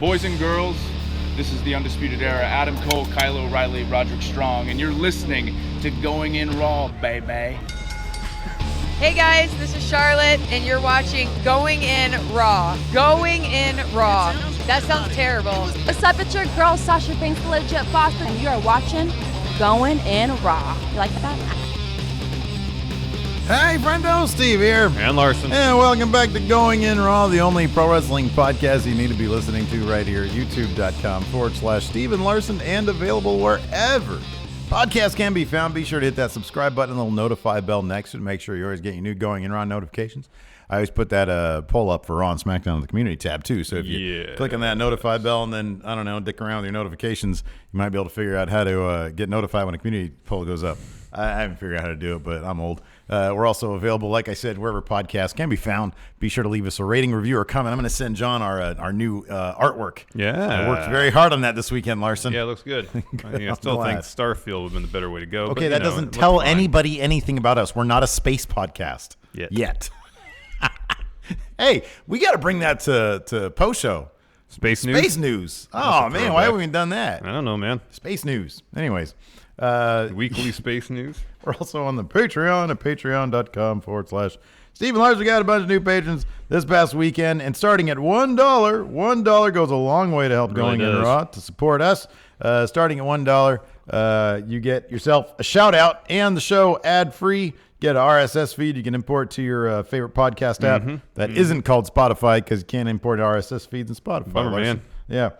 Boys and girls, this is the Undisputed Era. Adam Cole, Kyle O'Reilly, Roderick Strong, and you're listening to Going In Raw, baby. Hey guys, this is Charlotte, and you're watching Going In Raw. Going In Raw. That sounds terrible. What's up? It's your girl, Sasha Banks, the legit boss, and you are watching Going In Raw. You like that? Hey, friendo, Steve here. And Larson. And welcome back to Going In Raw, the only pro wrestling podcast you need to be listening to right here at youtube.com/Steven Larson, and available wherever podcasts can be found. Be sure to hit that subscribe button and the little notify bell next to make sure you always get your new Going In Raw notifications. I always put that poll up for Raw and SmackDown in the community tab, too. So if you click on that notify bell and then, I don't know, dick around with your notifications, you might be able to figure out how to get notified when a community poll goes up. I haven't figured out how to do it, but I'm old. We're also available, like I said, wherever podcasts can be found. Be sure to leave us a rating, review, or comment. I'm going to send John our new artwork. Yeah. I worked very hard on that this weekend, Larson. Yeah, it looks good. I still think Starfield would have been the better way to go. Okay, but, that doesn't tell anybody anything about us. We're not a space podcast. Yet. Hey, we got to bring that to post-show. Space news? Space news. Oh, man, why haven't we done that? I don't know, man. Space news. Anyways. Weekly space news. We're also on the Patreon at patreon.com/Steven Larson. We got a bunch of new patrons this past weekend, and starting at $1, $1 goes a long way to help Going In Raw to support us. Starting at $1, you get yourself a shout out and the show ad free. Get an RSS feed you can import to your favorite podcast app that isn't called Spotify, because you can't import RSS feeds in Spotify. Bummer, man. Yeah.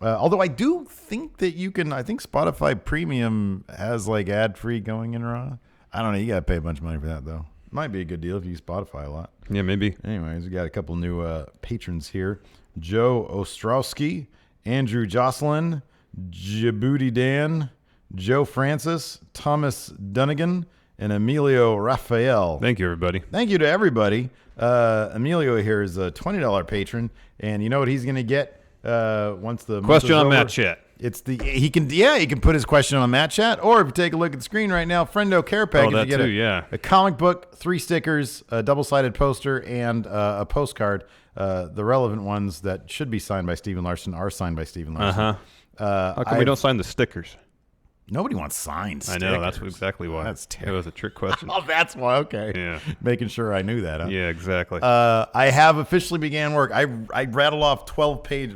Although I do think that you can, I think Spotify Premium has like ad-free Going In Raw. I don't know. You got to pay a bunch of money for that, though. Might be a good deal if you use Spotify a lot. Yeah, maybe. Anyways, we got a couple new patrons here. Joe Ostrowski, Andrew Jocelyn, Djibouti Dan, Joe Francis, Thomas Dunnigan, and Emilio Raphael. Thank you, everybody. Thank you to everybody. Emilio here is a $20 patron, and you know what he's going to get? Once the question on over, Matt Chat. It's he can put his question on Matt Chat, or if you take a look at the screen right now, Friendo Care Package, you get a comic book, 3 stickers, a double-sided poster, and a postcard. The relevant ones that should be signed by Steven Larson are signed by Steven Larson. How come we don't sign the stickers? Nobody wants signed stickers. I know, that's exactly why. That's terrible. It was a trick question. Oh, that's why. Okay. Yeah. Making sure I knew that. Huh? Yeah, exactly. I have officially began work. I rattled off 12 pages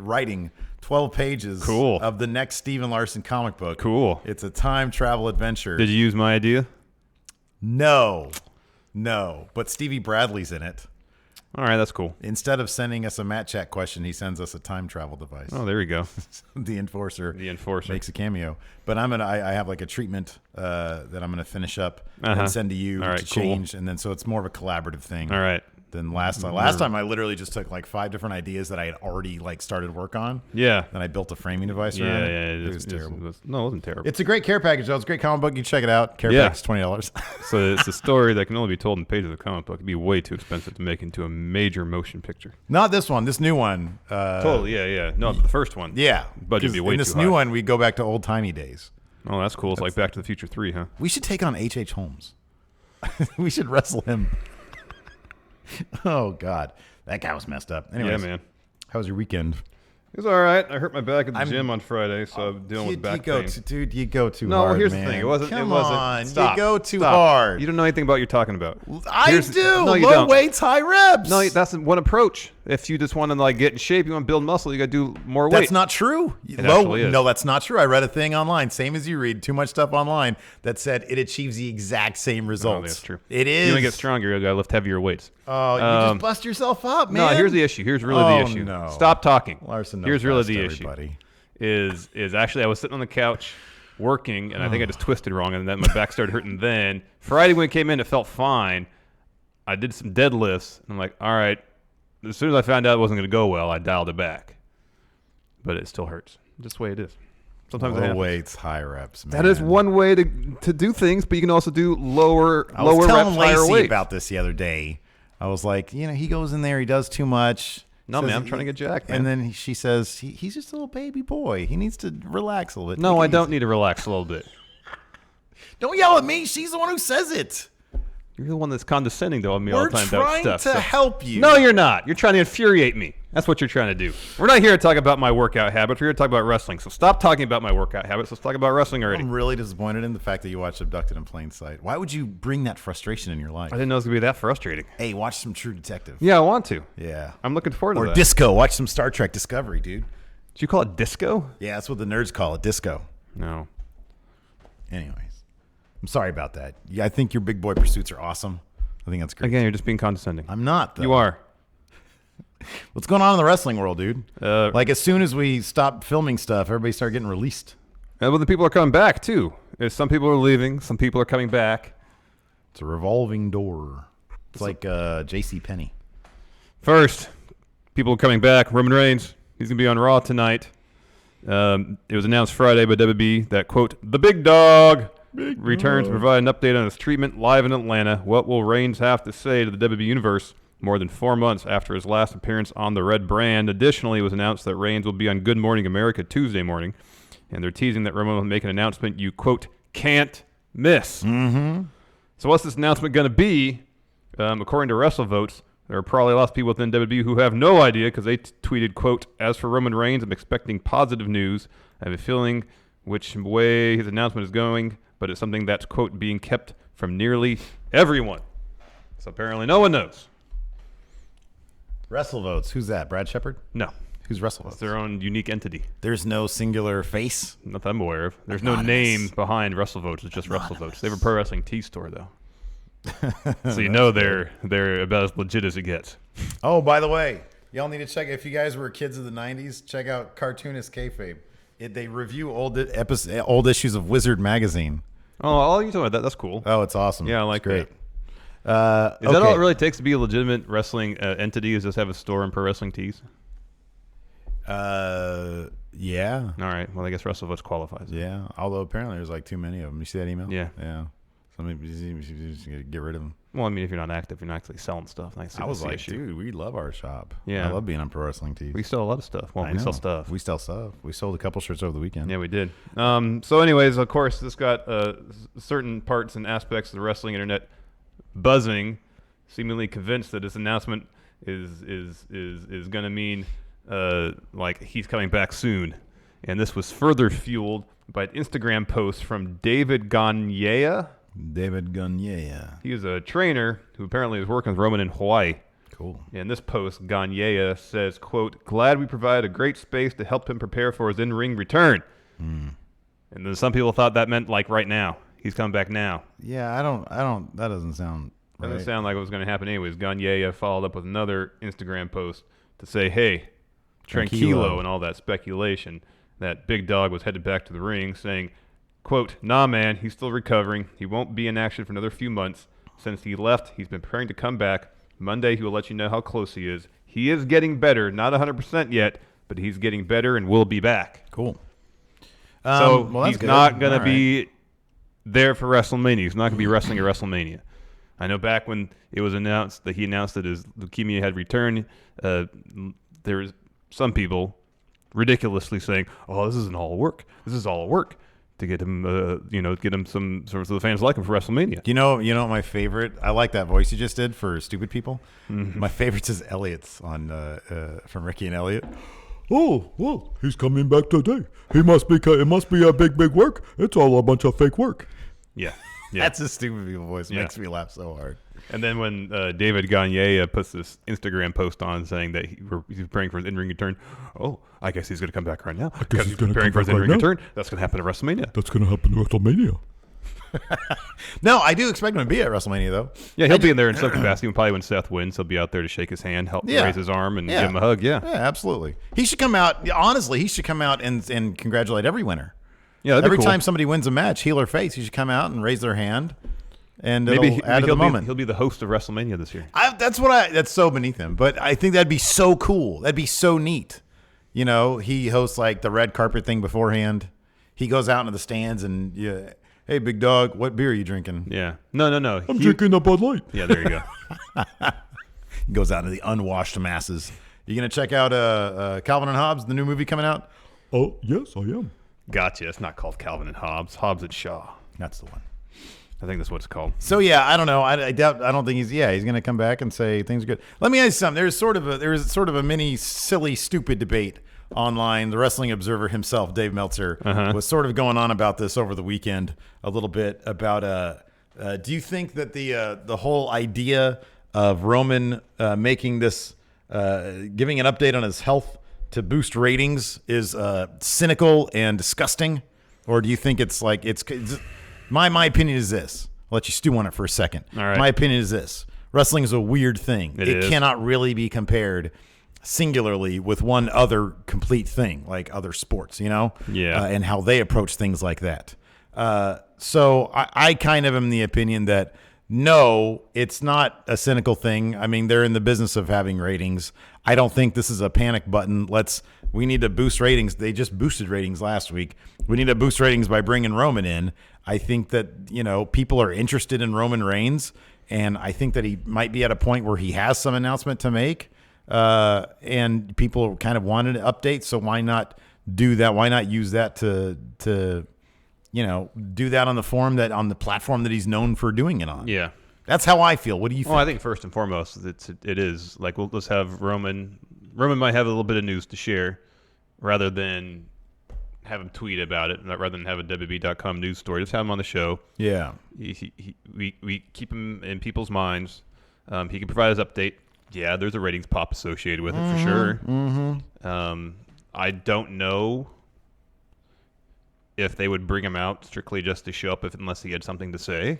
of the next Steven Larson comic book. Cool. It's a time travel adventure. Did you use my idea? No. But Stevie Bradley's in it. All right, that's cool. Instead of sending us a Matt Chat question, he sends us a time travel device. Oh, there you go. The Enforcer makes a cameo. But I have like a treatment that I'm gonna finish up and send to you to change, and then so it's more of a collaborative thing. All right. Than last time. Last time I literally just took like 5 different ideas that I had already like started work on. Yeah. Then I built a framing device around it. Yeah. It was terrible. It wasn't terrible. It's a great care package though. It's a great comic book. You check it out. Care package is $20. So it's a story that can only be told in pages of a comic book. It'd be way too expensive to make into a major motion picture. Not this one. This new one. Totally. Yeah. No, the first one. Yeah. Budget would be way too high. In this new one, we go back to old timey days. Oh, that's cool. It's like Back to the Future 3, huh? We should take on H.H. Holmes. We should wrestle him. Oh, God. That guy was messed up. Anyways, yeah, man. How was your weekend? It was all right. I hurt my back at the gym on Friday, so I'm dealing with back pain. Dude, you go too hard, No, here's man. the thing. It wasn't. Come it wasn't. on. Stop. You go too hard. You don't know anything about what you're talking about. I do. No, you Low don't. weights, high reps. No, that's one approach. If you just want to like get in shape, you want to build muscle, you got to do more weight. That's not true. Actually is. No, that's not true. I read a thing online, same as you read too much stuff online, that said it achieves the exact same results. No, that's true. It is. You want to get stronger, you got to lift heavier weights. Oh, you just bust yourself up, man. No, here's the issue. Here's really the issue. No. Stop talking. Larson knows here's really best, the everybody. issue. Is actually I was sitting on the couch working, and I think I just twisted wrong, and then my back started hurting. Then Friday when it came in, it felt fine. I did some deadlifts, and I'm like, all right. As soon as I found out it wasn't going to go well, I dialed it back. But it still hurts. Just the way it is. Sometimes low weights, high reps, man. That is one way to do things, but you can also do lower reps, higher weights. I was telling Lacey about this the other day. I was like, he goes in there, he does too much. No, man, I'm trying to get jacked, man. And then she says, he's just a little baby boy. He needs to relax a little bit. No, I don't need to relax a little bit. Don't yell at me. She's the one who says it. You're the one that's condescending to me all We're the time about trying stuff. to help you. No, you're not. You're trying to infuriate me. That's what you're trying to do. We're not here to talk about my workout habits. We're here to talk about wrestling. So stop talking about my workout habits. Let's talk about wrestling already. I'm really disappointed in the fact that you watched Abducted in Plain Sight. Why would you bring that frustration in your life? I didn't know it was going to be that frustrating. Hey, watch some True Detective. Yeah, I want to. Yeah. I'm looking forward to Or that. Disco. Watch some Star Trek Discovery, dude. Did you call it disco? Yeah, that's what the nerds call it, disco. No. Anyways, I'm sorry about that. Yeah, I think your big boy pursuits are awesome. I think that's great. Again, you're just being condescending. I'm not, though. You are. What's going on in the wrestling world, dude? Like as soon as we stop filming stuff, everybody started getting released. Well, the people are coming back, too. Some people are leaving. Some people are coming back. It's a revolving door. It's like J.C. Penney. First, people are coming back. Roman Reigns, he's going to be on Raw tonight. It was announced Friday by WWE that, quote, the big dog returns to provide an update on his treatment live in Atlanta. What will Reigns have to say to the WWE Universe more than 4 months after his last appearance on the red brand? Additionally, it was announced that Reigns will be on Good Morning America Tuesday morning, and they're teasing that Roman will make an announcement you, quote, can't miss. Mm-hmm. So what's this announcement going to be? According to WrestleVotes, there are probably lots of people within WWE who have no idea because they tweeted, quote, as for Roman Reigns, I'm expecting positive news. I have a feeling which way his announcement is going, but it's something that's, quote, being kept from nearly everyone. So apparently no one knows. WrestleVotes. Who's that? Brad Shepard? No. Who's WrestleVotes? It's their own unique entity. There's no singular face? Not that I'm aware of. There's no Anonymous. name behind WrestleVotes. It's just WrestleVotes. They have a pro wrestling tea store, though. So you know they're about as legit as it gets. Oh, by the way, y'all need to check, if you guys were kids of the 90s, check out Cartoonist Kayfabe. They review old issues of Wizard magazine. Oh, you talking about that? That's cool. Oh, it's awesome. Yeah, I like it's great. Is that all it really takes to be a legitimate wrestling entity? Is just have a store in pro wrestling tees? Yeah. All right. Well, I guess WrestleVotes qualifies. Yeah. Although apparently there's like too many of them. You see that email? Yeah. Yeah. Somebody should get rid of them. Well, I mean, if you're not active, you're not actually selling stuff. I was like, dude, we love our shop. Yeah. I love being on pro wrestling tees. We sell a lot of stuff. Well, we sell stuff. We sell stuff. We sold a couple shirts over the weekend. Yeah, we did. So, anyways, of course, this got certain parts and aspects of the wrestling internet buzzing, seemingly convinced that this announcement is going to mean like he's coming back soon. And this was further fueled by an Instagram post from David Gagne. David Gagne. He is a trainer who apparently is working with Roman in Hawaii. Cool. In this post, Gagne says, quote, glad we provided a great space to help him prepare for his in-ring return. And then some people thought that meant like right now. He's coming back now. Yeah, I don't, that doesn't sound right. Doesn't sound like it was going to happen anyways. Gagne followed up with another Instagram post to say, hey, tranquilo and all that speculation that Big Dog was headed back to the ring, saying, quote, nah, man, he's still recovering. He won't be in action for another few months. Since he left, he's been preparing to come back. Monday, he will let you know how close he is. He is getting better, not 100% yet, but he's getting better and will be back. Cool. So well, he's good. not going All to be there for WrestleMania. He's not going to be wrestling at WrestleMania. I know back when it was announced that he announced that his leukemia had returned, there was some people ridiculously saying, "Oh, this isn't all work. This is all work to get him, get him some sort of so the fans like him for WrestleMania." You know my favorite? I like that voice you just did for stupid people. My favorite is Elliot's on from Ricky and Elliot. Oh, well, he's coming back today. It must be a big work. It's all a bunch of fake work. Yeah. That's a stupid people voice. It Yeah. makes me laugh so hard. And then when David Gagne puts this Instagram post on saying that he's preparing for his in-ring return, oh, I guess he's going to come back right now. Because he's preparing for his in-ring return. That's going to happen at WrestleMania. That's going to happen at WrestleMania. No, I do expect him to be at WrestleMania, though. Yeah, he'll be in there in some capacity. Probably when Seth wins, he'll be out there to shake his hand, help raise his arm, and give him a hug. Yeah, absolutely. He should come out. Honestly, he should come out and congratulate every winner. Yeah, every cool. time somebody wins a match, heel or face, he should come out and raise their hand. And maybe add to the moment. He'll be the host of WrestleMania this year. That's so beneath him. But I think that'd be so cool. That'd be so neat. You know, he hosts like the red carpet thing beforehand. He goes out into the stands and hey, Big Dog, what beer are you drinking? Yeah. No. I'm drinking a Bud Light. Yeah, there you go. He goes out into the unwashed masses. You gonna check out Calvin and Hobbes, the new movie coming out? Oh yes, I am. Gotcha. It's not called Calvin and Hobbes. Hobbes and Shaw. That's the one. I think that's what it's called. So yeah, I don't know. I doubt. I don't think he's going to come back and say things are good. Let me ask you something. There's sort of a mini silly stupid debate online. The Wrestling Observer himself, Dave Meltzer, was sort of going on about this over the weekend a little bit about. Do you think that the whole idea of Roman making this, giving an update on his health to boost ratings is cynical and disgusting, or do you think it's like it's my opinion is this? I'll let you stew on it for a second. All right. My opinion is this: wrestling is a weird thing. It cannot really be compared singularly with one other complete thing like other sports, and how they approach things like that. So I kind of am the opinion that no, it's not a cynical thing. I mean, they're in the business of having ratings. I don't think this is a panic button. We need to boost ratings. They just boosted ratings last week. We need to boost ratings by bringing Roman in. I think that, people are interested in Roman Reigns, and I think that he might be at a point where he has some announcement to make, and people kind of wanted an update. So why not do that? Why not use that to do that on the platform that he's known for doing it on? Yeah. That's how I feel. What do you think? Well, I think first and foremost, it is like, let's have Roman. Roman might have a little bit of news to share rather than have him tweet about it, rather than have a WWE.com news story. Just have him on the show. Yeah. We keep him in people's minds. He can provide his update. Yeah, there's a ratings pop associated with it for sure. Mm-hmm. I don't know if they would bring him out strictly just to show up unless he had something to say.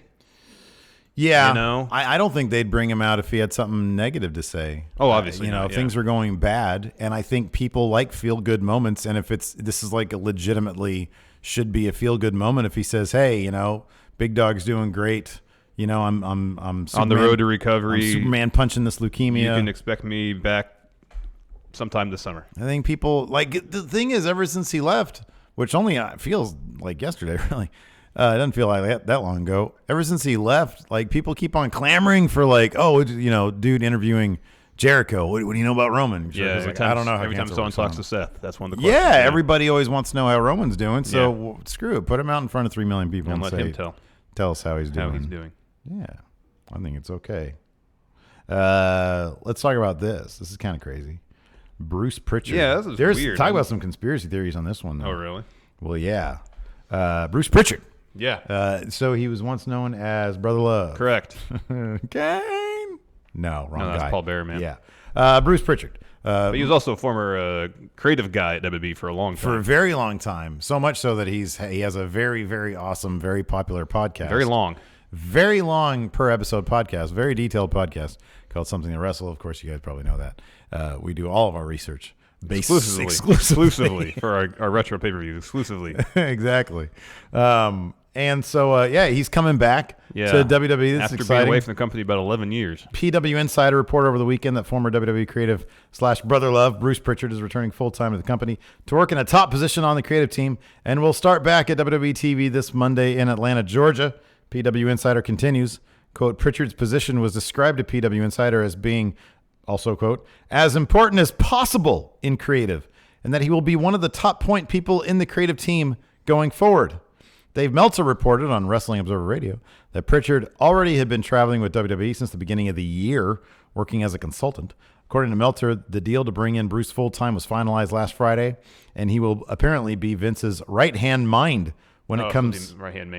Yeah, I don't think they'd bring him out if he had something negative to say. Oh, obviously, if things were going bad, and I think people like feel-good moments. And if this is like a legitimately should be a feel-good moment, if he says, "Hey, Big Dog's doing great. I'm on Superman, the road to recovery. I'm Superman punching this leukemia. You can expect me back sometime this summer." I think people like the thing is, ever since he left, which only feels like yesterday, really. It doesn't feel like that long ago. Ever since he left, like people keep on clamoring for dude interviewing Jericho. What do you know about Roman? Yeah, I don't know. Every time someone talks to Seth, that's one of the questions. Yeah, everybody always wants to know how Roman's doing. So screw it, put him out in front of 3 million people and let say, him tell us how he's doing. Yeah, I think it's okay. Let's talk about this. This is kind of crazy. Bruce Prichard. Yeah, this is weird. Talk about some conspiracy theories on this one, though. Oh, really? Well, yeah. Bruce Prichard. Yeah. So he was once known as Brother Love. Correct. Kane? No, wrong guy. That's Paul Bearer, man. Yeah. Bruce Prichard. But he was also a former creative guy at WWE for a long time. For a very long time. So much so that he has a very, very awesome, very popular podcast. Very long per episode podcast. Very detailed podcast called Something to Wrestle. Of course, you guys probably know that. We do all of our research. Exclusively for our retro pay-per-views. Exclusively. Exactly. And so, he's coming back to WWE. That's After exciting. being away from the company about 11 years. PW Insider reported over the weekend that former WWE creative / Brother Love, Bruce Prichard, is returning full-time to the company to work in a top position on the creative team and will start back at WWE TV this Monday in Atlanta, Georgia. PW Insider continues, quote, Prichard's position was described to PW Insider as being, also, quote, as important as possible in creative, and that he will be one of the top point people in the creative team going forward. Dave Meltzer reported on Wrestling Observer Radio that Prichard already had been traveling with WWE since the beginning of the year, working as a consultant. According to Meltzer, the deal to bring in Bruce full-time was finalized last Friday, and he will apparently be Vince's right-hand mind when it comes... Right-hand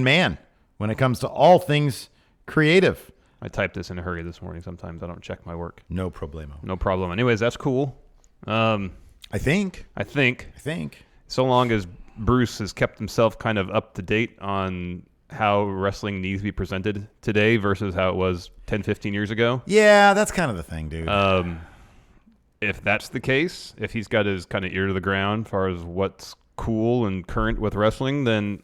man. When it comes to all things creative. I typed this in a hurry this morning. Sometimes I don't check my work. No problemo. No problem. Anyways, that's cool. I think. So long as Bruce has kept himself kind of up to date on how wrestling needs to be presented today versus how it was 10, 15 years ago. Yeah, that's kind of the thing, dude. If that's the case, if he's got his kind of ear to the ground as far as what's cool and current with wrestling, then...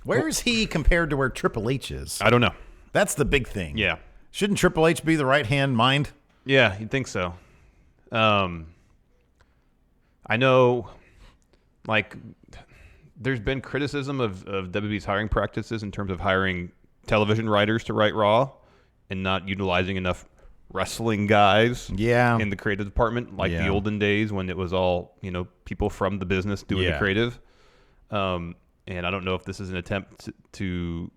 Where is he compared to where Triple H is? I don't know. That's the big thing. Yeah. Shouldn't Triple H be the right-hand mind? Yeah, you'd think so. I know, there's been criticism of WWE's hiring practices in terms of hiring television writers to write Raw and not utilizing enough wrestling guys in the creative department, like the olden days when it was all, people from the business doing the creative. and I don't know if this is an attempt to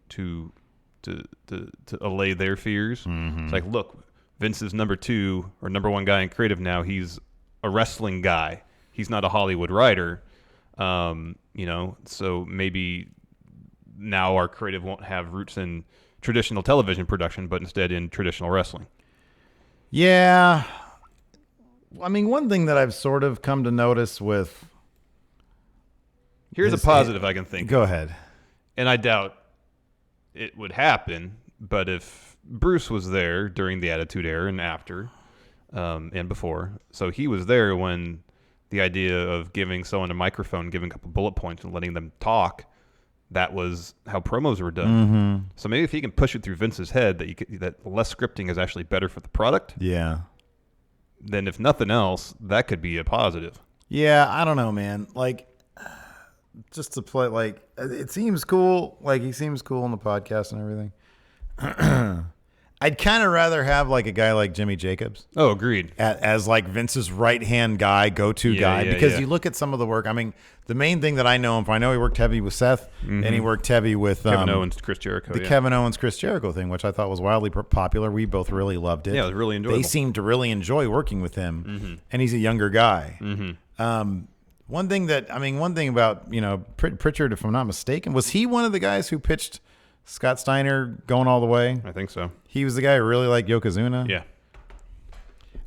allay their fears. It's like, look, Vince is number 2 or number 1 guy in creative now. He's a wrestling guy. He's not a Hollywood writer. So maybe now our creative won't have roots in traditional television production, but instead in traditional wrestling. Yeah. I mean, one thing that I've sort of come to notice with... Here's a positive I can think Go of. ahead. And I doubt it would happen, but if Bruce was there during the Attitude Era and after, and before, so he was there when the idea of giving someone a microphone, giving a couple bullet points and letting them talk, that was how promos were done. So maybe if he can push it through Vince's head that less scripting is actually better for the product, then if nothing else, that could be a positive. Yeah, I don't know, man. Like, just to play, like, it seems cool. Like, he seems cool on the podcast and everything. I'd kind of rather have, like, a guy like Jimmy Jacobs. Oh, agreed. As like, Vince's right-hand guy, go-to guy. Because you look at some of the work. I mean, the main thing that I know him for, I know he worked heavy with Seth, and he worked heavy with... Kevin Owens, Chris Jericho. The Kevin Owens, Chris Jericho thing, which I thought was wildly popular. We both really loved it. Yeah, it was really enjoyable. They seemed to really enjoy working with him, and he's a younger guy. One thing about, Prichard, if I'm not mistaken, was he one of the guys who pitched Scott Steiner going all the way? I think so. He was the guy who really liked Yokozuna? Yeah.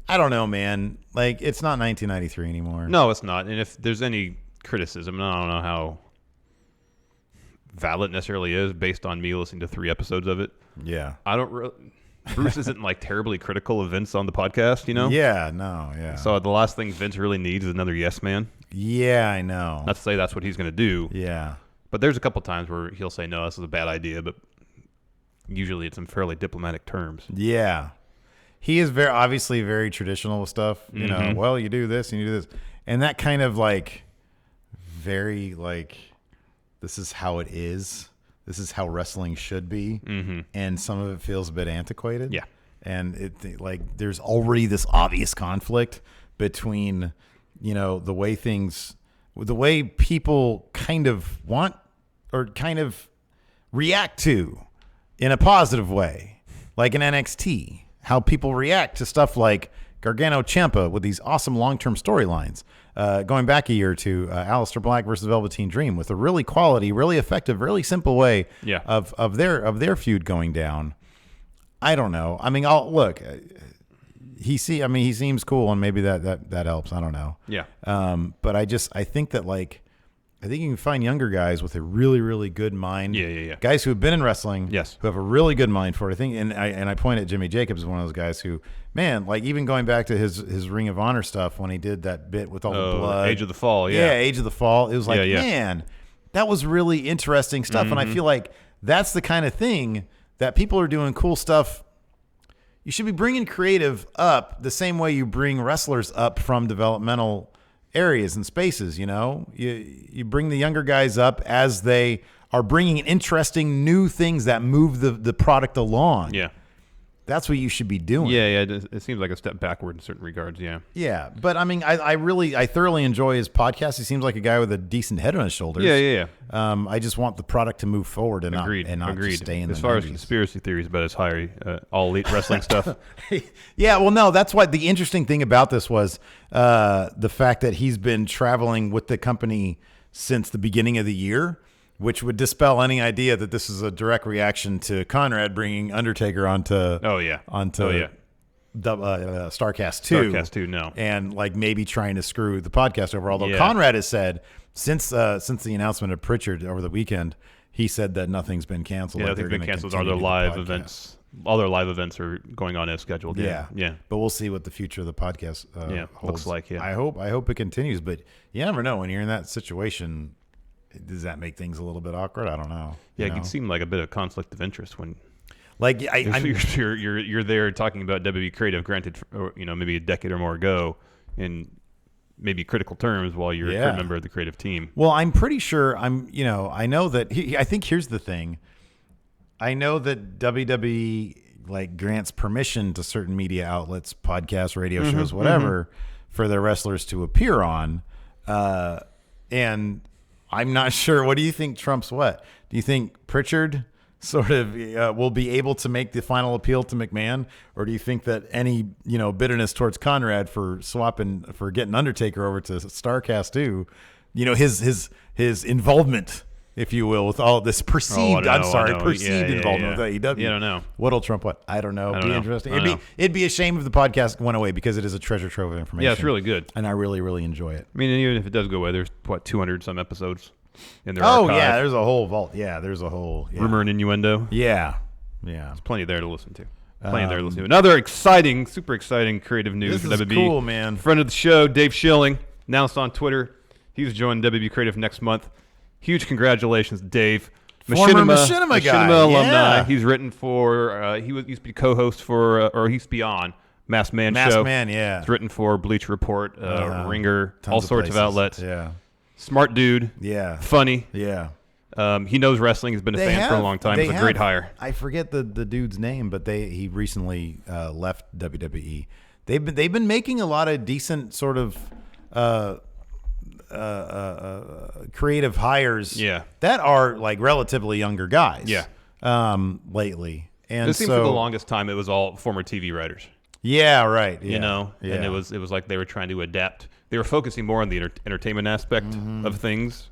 I don't know, man. Like, it's not 1993 anymore. No, it's not. And if there's any criticism, I don't know how valid it necessarily is based on me listening to 3 episodes of it. Yeah. I don't really... Bruce isn't like terribly critical of Vince on the podcast, Yeah, no, yeah. So the last thing Vince really needs is another yes man. Yeah, I know. Not to say that's what he's going to do. Yeah. But there's a couple times where he'll say, no, this is a bad idea, but usually it's in fairly diplomatic terms. Yeah. He is obviously very traditional with stuff. You know, well, you do this and you do this. And that kind of like very like, this is how it is. This is how wrestling should be. And some of it feels a bit antiquated. Yeah. And there's already this obvious conflict between, the way people kind of want or kind of react to in a positive way, like in NXT, how people react to stuff like Gargano Ciampa with these awesome long-term storylines. Going back a year or two, Aleister Black versus Velveteen Dream with a really quality, really effective, really simple way of their feud going down. I don't know. I mean, look. He seems cool, and maybe that helps. I don't know. Yeah. But I think that I think you can find younger guys with a really, really good mind. Yeah. Guys who have been in wrestling. Yes. Who have a really good mind for it. I think, and I point at Jimmy Jacobs as one of those guys who, man, like even going back to his Ring of Honor stuff when he did that bit with all the blood. Age of the Fall. Yeah, Age of the Fall. It was like, man, that was really interesting stuff. And I feel like that's the kind of thing that people are doing cool stuff. You should be bringing creative up the same way you bring wrestlers up from developmental areas and spaces. You bring the younger guys up as they are bringing interesting new things that move the product along. Yeah. That's what you should be doing. Yeah. It seems like a step backward in certain regards. Yeah. Yeah. But I mean, I thoroughly enjoy his podcast. He seems like a guy with a decent head on his shoulders. Yeah. I just want the product to move forward and not just stay in the 90s. As far as conspiracy theories about his all elite wrestling stuff. Yeah. Well, no, that's why the interesting thing about this was the fact that he's been traveling with the company since the beginning of the year, which would dispel any idea that this is a direct reaction to Conrad bringing Undertaker onto Starrcast 2. Starrcast 2, no. And maybe trying to screw the podcast over. Although Conrad has said since the announcement of Prichard over the weekend, he said that nothing's been canceled. Yeah, nothing's been canceled. All their live events. All their live events are going on as scheduled. Yeah. But we'll see what the future of the podcast holds. Looks like. Yeah. I hope it continues. But you never know when you're in that situation. Does that make things a little bit awkward? I don't know. Yeah, it could seem like a bit of conflict of interest when, you're there talking about WWE creative, granted, maybe a decade or more ago, in maybe critical terms, while you're a member of the creative team. Well, I'm pretty sure I know that. I think here's the thing. I know that WWE grants permission to certain media outlets, podcasts, radio shows, whatever, for their wrestlers to appear on, and I'm not sure. What do you think trumps what? Do you think Prichard sort of will be able to make the final appeal to McMahon, or do you think that any bitterness towards Conrad for getting Undertaker over to Starrcast 2, his involvement, if you will, with all this perceived involvement with AEW. Yeah, I don't know. What'll trump what? I don't know. I don't know. Interesting. It'd be a shame if the podcast went away because it is a treasure trove of information. Yeah, it's really good. And I really, really enjoy it. I mean, even if it does go away, there's 200 some episodes in their archive. Yeah, there's a whole vault. Yeah, there's a whole rumor and innuendo. Yeah. There's plenty there to listen to. Another exciting, super exciting creative news for This is WB. cool, man. Friend of the show, Dave Schilling, announced on Twitter he's joining WB Creative next month. Huge congratulations, Dave. Former Machinima guy. Alumni. Yeah. He's written for, he used to be co-host for, or he used to be on Masked Man show. Masked Man, yeah. He's written for Bleacher Report, Ringer, all sorts of places. outlets. Yeah. Smart dude. Yeah. Funny. Yeah. He knows wrestling. He's been a fan for a long time. He's a great hire. I forget the dude's name, but he recently left WWE. They've been making a lot of decent sort of creative hires. Yeah. That are like relatively younger guys. Yeah. Lately, and it seems for the longest time it was all former TV writers. Yeah. Right. Yeah. And it was like they were trying to adapt. They were focusing more on the entertainment aspect of things,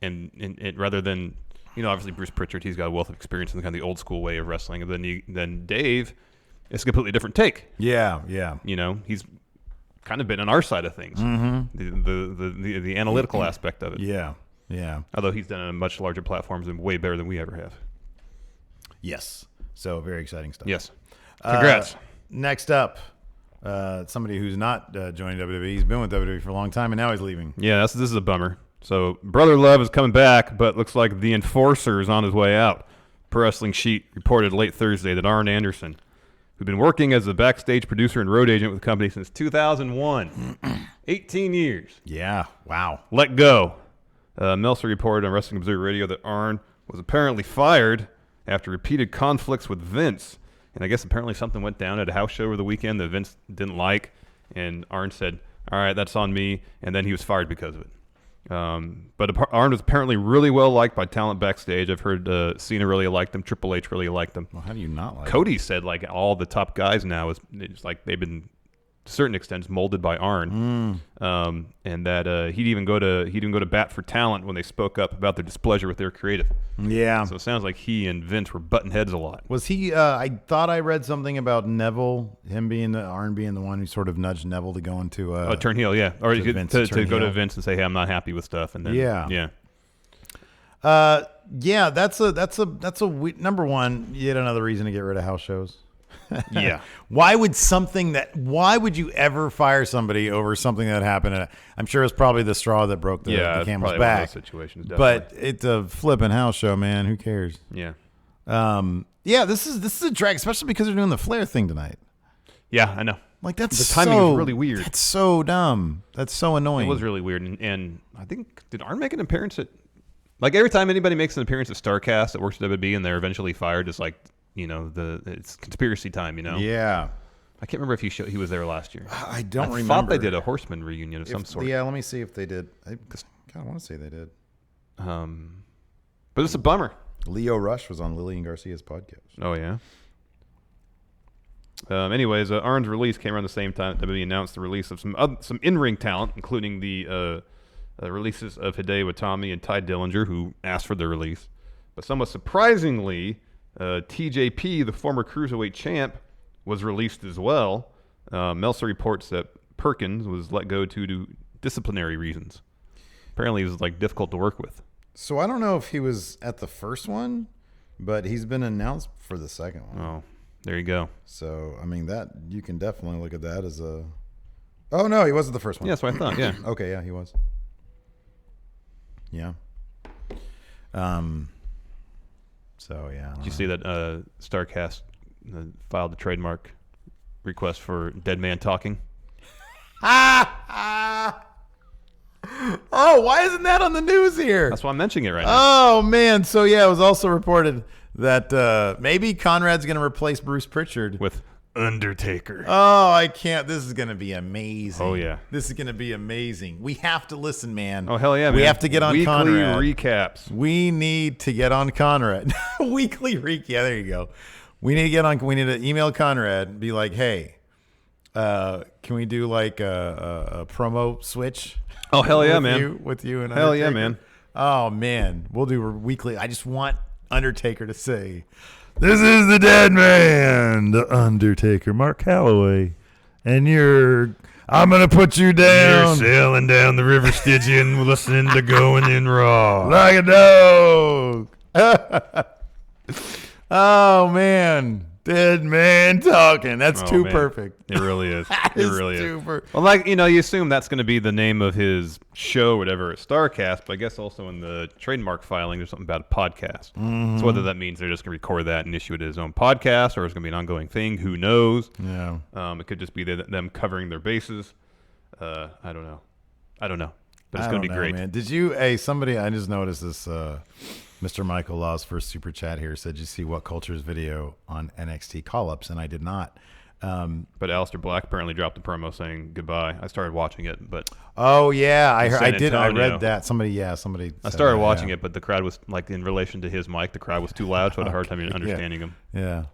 and rather than, obviously Bruce Prichard, he's got a wealth of experience in the kind of the old school way of wrestling. And then Dave, it's a completely different take. Yeah. Yeah. He's kind of been on our side of things, the analytical aspect of it. Yeah. Yeah. Although he's done it on much larger platforms and way better than we ever have. Yes. So very exciting stuff. Yes. Congrats. Next up, somebody who's not joining WWE. He's been with WWE for a long time, and now he's leaving. Yeah, this is a bummer. So Brother Love is coming back, but looks like the Enforcer is on his way out. Pro Wrestling Sheet reported late Thursday that Arn Anderson, who'd been working as a backstage producer and road agent with the company since 2001, 18 years. Yeah. Wow. Let go. Meltzer reported on Wrestling Observer Radio that Arn was apparently fired after repeated conflicts with Vince. And I guess apparently something went down at a house show over the weekend that Vince didn't like. And Arn said, all right, that's on me. And then he was fired because of it. But Arn was apparently really well liked by talent backstage. I've heard Cena really liked him. Triple H really liked him. Well, how do you not like Cody said like all the top guys now it's like they've been to certain extent molded by Arn, and that he'd even go to bat for talent when they spoke up about their displeasure with their creative. Yeah. So it sounds like he and Vince were butting heads a lot. Was he? I thought I read something about Neville, Arn being the one who sort of nudged Neville to go into turn heel, yeah, or to go to heel. Vince and say, hey, I'm not happy with stuff, and then yeah. That's a number one. Yet another reason to get rid of house shows. Yeah. Why would you ever fire somebody over something that happened? I'm sure it's probably the straw that broke the camel's back. One of those situations, but it's a flipping house show, man. Who cares? Yeah. This is a drag, especially because they're doing the Flair thing tonight. Yeah, I know. Like that's the timing is really weird. That's so dumb. That's so annoying. It was really weird, and I think did Arn make an appearance at like every time anybody makes an appearance at Starrcast that works at WWE and they're eventually fired, it's like. It's conspiracy time, Yeah. I can't remember if he was there last year. I don't remember. I thought they did a Horseman reunion of some sort. Yeah, let me see if they did. I want to say they did. But it's a bummer. Leo Rush was on Lillian Garcia's podcast. Oh, yeah? Anyways, Arn's release came around the same time WWE announced the release of some in-ring talent, including the releases of Hideo Itami and Ty Dillinger, who asked for the release. But somewhat surprisingly, TJP, the former Cruiserweight champ, was released as well. Meltzer reports that Perkins was let go due to disciplinary reasons. Apparently, he was like difficult to work with. So I don't know if he was at the first one, but he's been announced for the second one. Oh, there you go. So I mean that you can definitely look at that as a. Oh no, he wasn't the first one. Yeah, that's what I thought. Yeah. Okay, yeah, he was. Yeah. So yeah. Did you see that Starrcast filed a trademark request for Dead Man Talking? Oh, why isn't that on the news here? That's why I'm mentioning it right now. Oh man, so yeah, it was also reported that maybe Conrad's going to replace Bruce Prichard with Undertaker. Oh, I can't. This is going to be amazing. Oh, yeah. This is going to be amazing. We have to listen, man. Oh, hell yeah, man. We have to get on Weekly Conrad. recaps. We need to get on Conrad. Weekly recap. Yeah, there you go. We need to get on. We need to email Conrad and be like, hey, can we do like a promo switch? Oh, hell yeah, man. With you and Hell Undertaker? yeah, man. Oh, man. We'll do a weekly. I just want Undertaker to say, this is the dead man, the Undertaker, Mark Calloway. And I'm going to put you down. You're sailing down the river Stygian, listening to Going In Raw. Like a dog. Oh, man. Dead man talking. That's Oh, too man. perfect. It really is. That It is really too is. perfect. Well, like, you assume that's going to be the name of his show, whatever, at Starrcast, but I guess also in the trademark filing, there's something about a podcast. Mm-hmm. So whether that means they're just going to record that and issue it as his own podcast, or it's going to be an ongoing thing, who knows? Yeah. It could just be them covering their bases. I don't know. But it's going to be great. Man. Somebody, I just noticed this, Mr. Michael Law's first super chat here said, you see What Culture's video on NXT call-ups, and I did not. But Aleister Black apparently dropped a promo saying goodbye. I started watching it, but Oh yeah, I San did. I Antonio. read that. Somebody. I said started that, watching yeah. it, but the crowd was, like, in relation to his mic, the crowd was too loud, so I had a hard time understanding him. Yeah.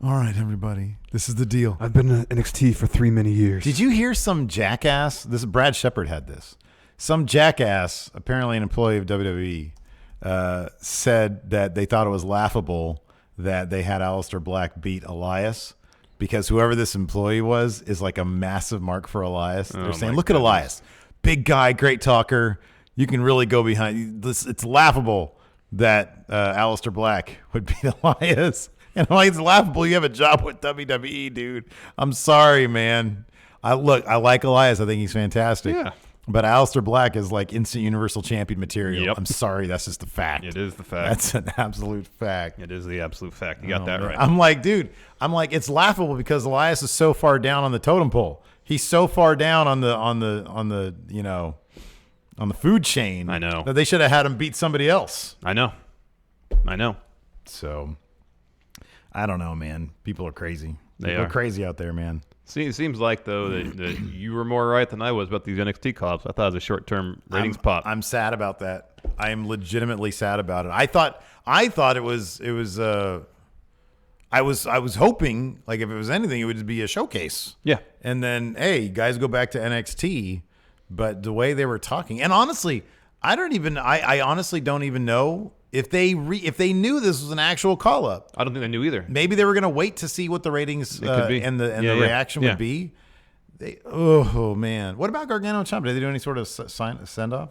All right, everybody. This is the deal. I've been at NXT for 3 many years. Did you hear some jackass? This Brad Shepard had this. Some jackass, apparently an employee of WWE, said that they thought it was laughable that they had Aleister Black beat Elias because whoever this employee was is like a massive mark for Elias. They're saying, my look at Elias, big guy, great talker. You can really go behind this. It's laughable that Aleister Black would beat Elias. And I'm like, it's laughable. You have a job with WWE, dude. I'm sorry, man. I like Elias. I think he's fantastic. Yeah. But Aleister Black is like instant Universal Champion material. Yep. I'm sorry. That's just a fact. It is the fact. That's an absolute fact. It is the absolute fact. You got that man. right. I'm like, dude, it's laughable because Elias is so far down on the totem pole. He's so far down on the food chain. I know. That they should have had him beat somebody else. I know. So I don't know, man. People are crazy. They People are crazy out there, man. See, it seems like, though, that you were more right than I was about these NXT call-ups. I thought it was a short-term ratings pop. I'm sad about that. I am legitimately sad about it. I thought it was I was hoping, like, if it was anything, it would be a showcase. Yeah. And then, hey, guys, go back to NXT. But the way they were talking, and honestly, I honestly don't even know if they knew this was an actual call up. I don't think they knew either. Maybe they were going to wait to see what the ratings could be. and the Yeah. reaction would be. Oh man, what about Gargano and Ciampa? Did they do any sort of send off?